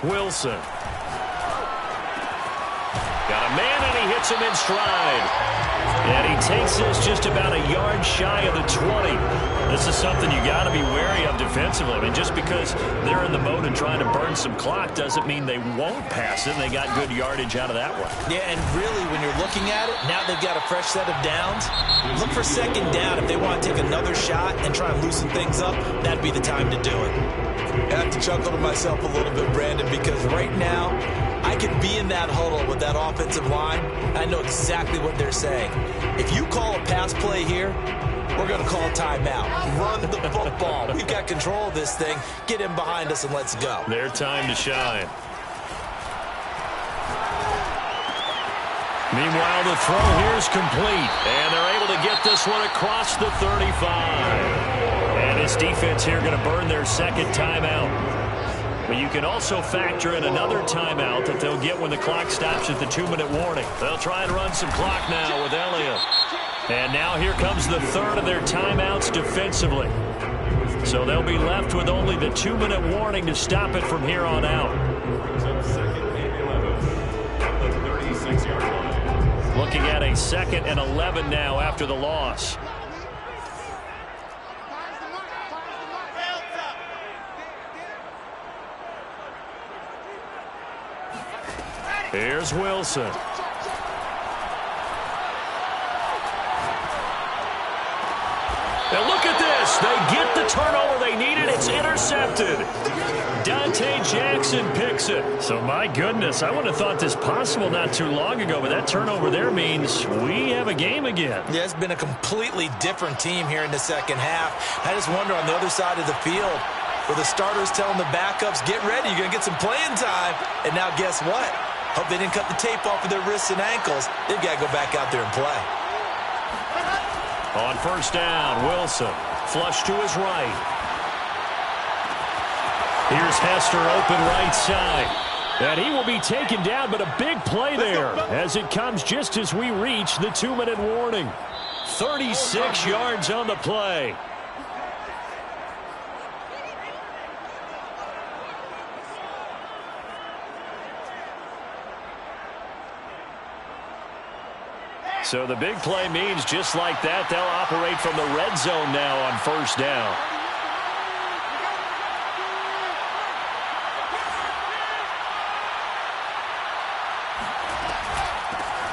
Wilson. Got a man, and he hits him in stride. And he takes this just about a yard shy of the 20. This is something you got to be wary of defensively. I mean, just because they're in the mode of trying to burn some clock doesn't mean they won't pass it. They got good yardage out of that one. Yeah, and really, when you're looking at it, now they've got a fresh set of downs. Look for 2nd down. If they want to take another shot and try and loosen things up, that'd be the time to do it. I have to chuckle to myself a little bit, Brandon, because right now, I could be in that huddle with that offensive line. I know exactly what they're saying. If you call a pass play here, we're going to call a timeout. Run the football. We've got control of this thing. Get in behind us and let's go. Their time to shine. Meanwhile, the throw here is complete. And they're able to get this one across the 35. And his defense here going to burn their 2nd timeout. But you can also factor in another timeout that they'll get when the clock stops at the 2-minute warning. They'll try and run some clock now with Elliott. And now here comes the 3rd of their timeouts defensively. So they'll be left with only the 2-minute warning to stop it from here on out. Looking at a 2nd and 11 now after the loss. Here's Wilson. And look at this. They get the turnover they needed. It's intercepted. Dante Jackson picks it. So, my goodness, I wouldn't have thought this possible not too long ago, but that turnover there means we have a game again. Yeah, it's been a completely different team here in the 2nd half. I just wonder on the other side of the field, where the starters telling the backups, get ready, you're going to get some playing time. And now guess what? Hope they didn't cut the tape off of their wrists and ankles. They've got to go back out there and play. On first down, Wilson. Flush to his right. Here's Hester open right side. And he will be taken down, but a big play there as it comes just as we reach the 2-minute warning. 36 yards on the play. So the big play means just like that, they'll operate from the red zone now on first down.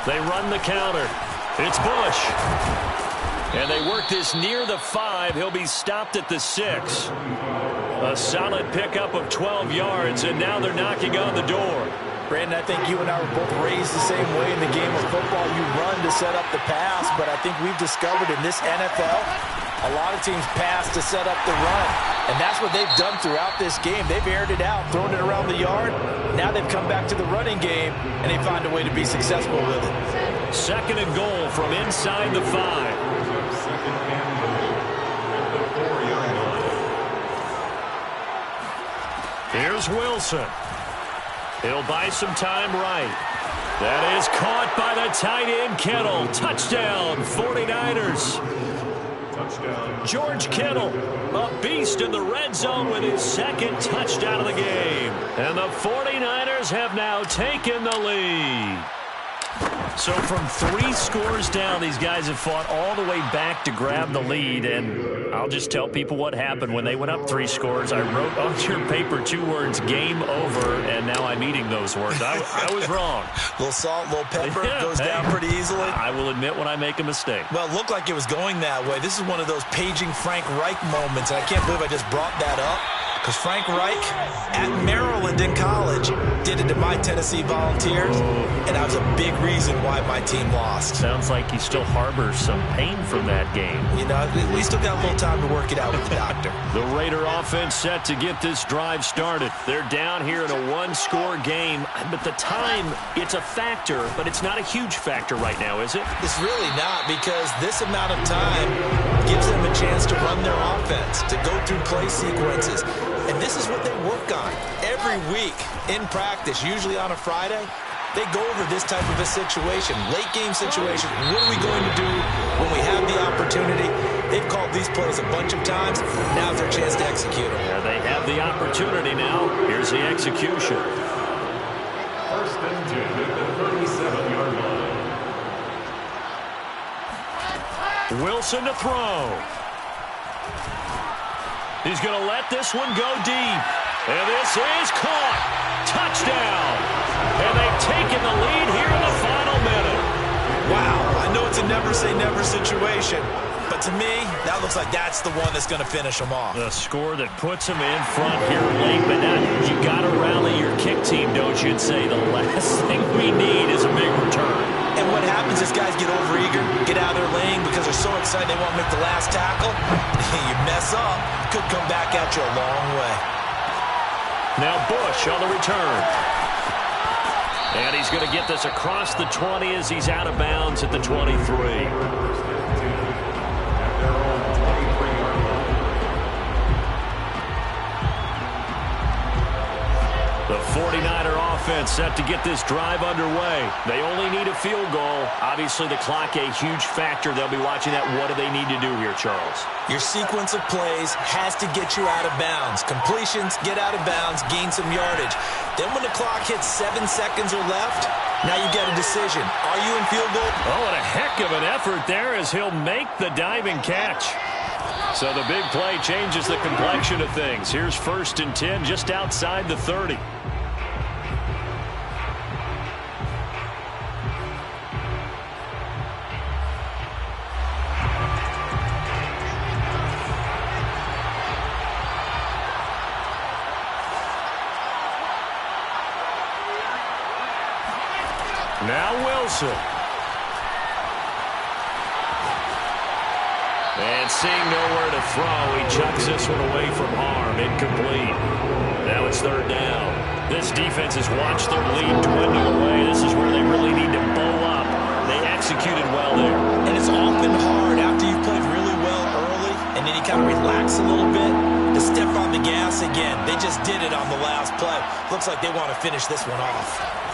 They run the counter. It's Bush. And they work this near the 5. He'll be stopped at the 6. A solid pickup of 12 yards, and now they're knocking on the door. Brandon, I think you and I were both raised the same way in the game of football. You run to set up the pass, but I think we've discovered in this NFL, a lot of teams pass to set up the run. And that's what they've done throughout this game. They've aired it out, thrown it around the yard. Now they've come back to the running game, and they find a way to be successful with it. 2nd and goal from inside the 5. Here's Wilson. He'll buy some time right. That is caught by the tight end, Kittle. Touchdown, 49ers. Touchdown. George Kittle, a beast in the red zone with his 2nd touchdown of the game. And the 49ers have now taken the lead. So from 3 scores down, these guys have fought all the way back to grab the lead. And I'll just tell people what happened when they went up 3 scores. I wrote on your paper 2 words, game over, and now I'm eating those words. I was wrong. A little salt, a little pepper, Yeah, goes down pretty easily. I will admit when I make a mistake. Well, it looked like it was going that way. This is one of those paging Frank Reich moments, and I can't believe I just brought that up. Because Frank Reich at Maryland in college did it to my Tennessee Volunteers, and that was a big reason why my team lost. Sounds like he still harbors some pain from that game. You know, we still got a little time to work it out with the doctor. The Raider offense set to get this drive started. They're down here in a 1-score game, but the time, it's a factor, but it's not a huge factor right now, is it? It's really not, because this amount of time gives them a chance to run their offense, to go through play sequences. And this is what they work on every week in practice, usually on a Friday. They go over this type of a situation, late game situation. What are we going to do when we have the opportunity? They've called these plays a bunch of times. Now's their chance to execute them. Yeah, they have the opportunity now. Here's the execution. 1st and 10 at the 37-yard line. Wilson to throw. He's going to let this one go deep. And this is caught. Touchdown. And they've taken the lead here in the final minute. Wow, I know it's a never-say-never situation, but to me, that looks like that's the one that's going to finish them off. The score that puts them in front here late, but now you got to rally your kick team, don't you, and say the last thing we need is a big return. And what happens is guys get overeager, get out of their lane because they're so excited they want to make the last tackle. You mess up, could come back at you a long way. Now Bush on the return. And he's going to get this across the 20 as he's out of bounds at the 23. The 49er offense set to get this drive underway. They only need a field goal. Obviously, the clock a huge factor. They'll be watching that. What do they need to do here, Charles? Your sequence of plays has to get you out of bounds. Completions, get out of bounds, gain some yardage. Then when the clock hits 7 seconds or left, now you get a decision. Are you in field goal? Oh, and a heck of an effort there as he'll make the diving catch. So the big play changes the complexion of things. Here's 1st and 10 just outside the 30. Now Wilson. And seeing nowhere to throw, he chucks this one away from harm. Incomplete. Now it's 3rd down. This defense has watched their lead dwindle away. This is where they really need to bow up. They executed well there. And it's often hard after you've played really well early and then you kind of relax a little bit to step on the gas again. They just did it on the last play. Looks like they want to finish this one off.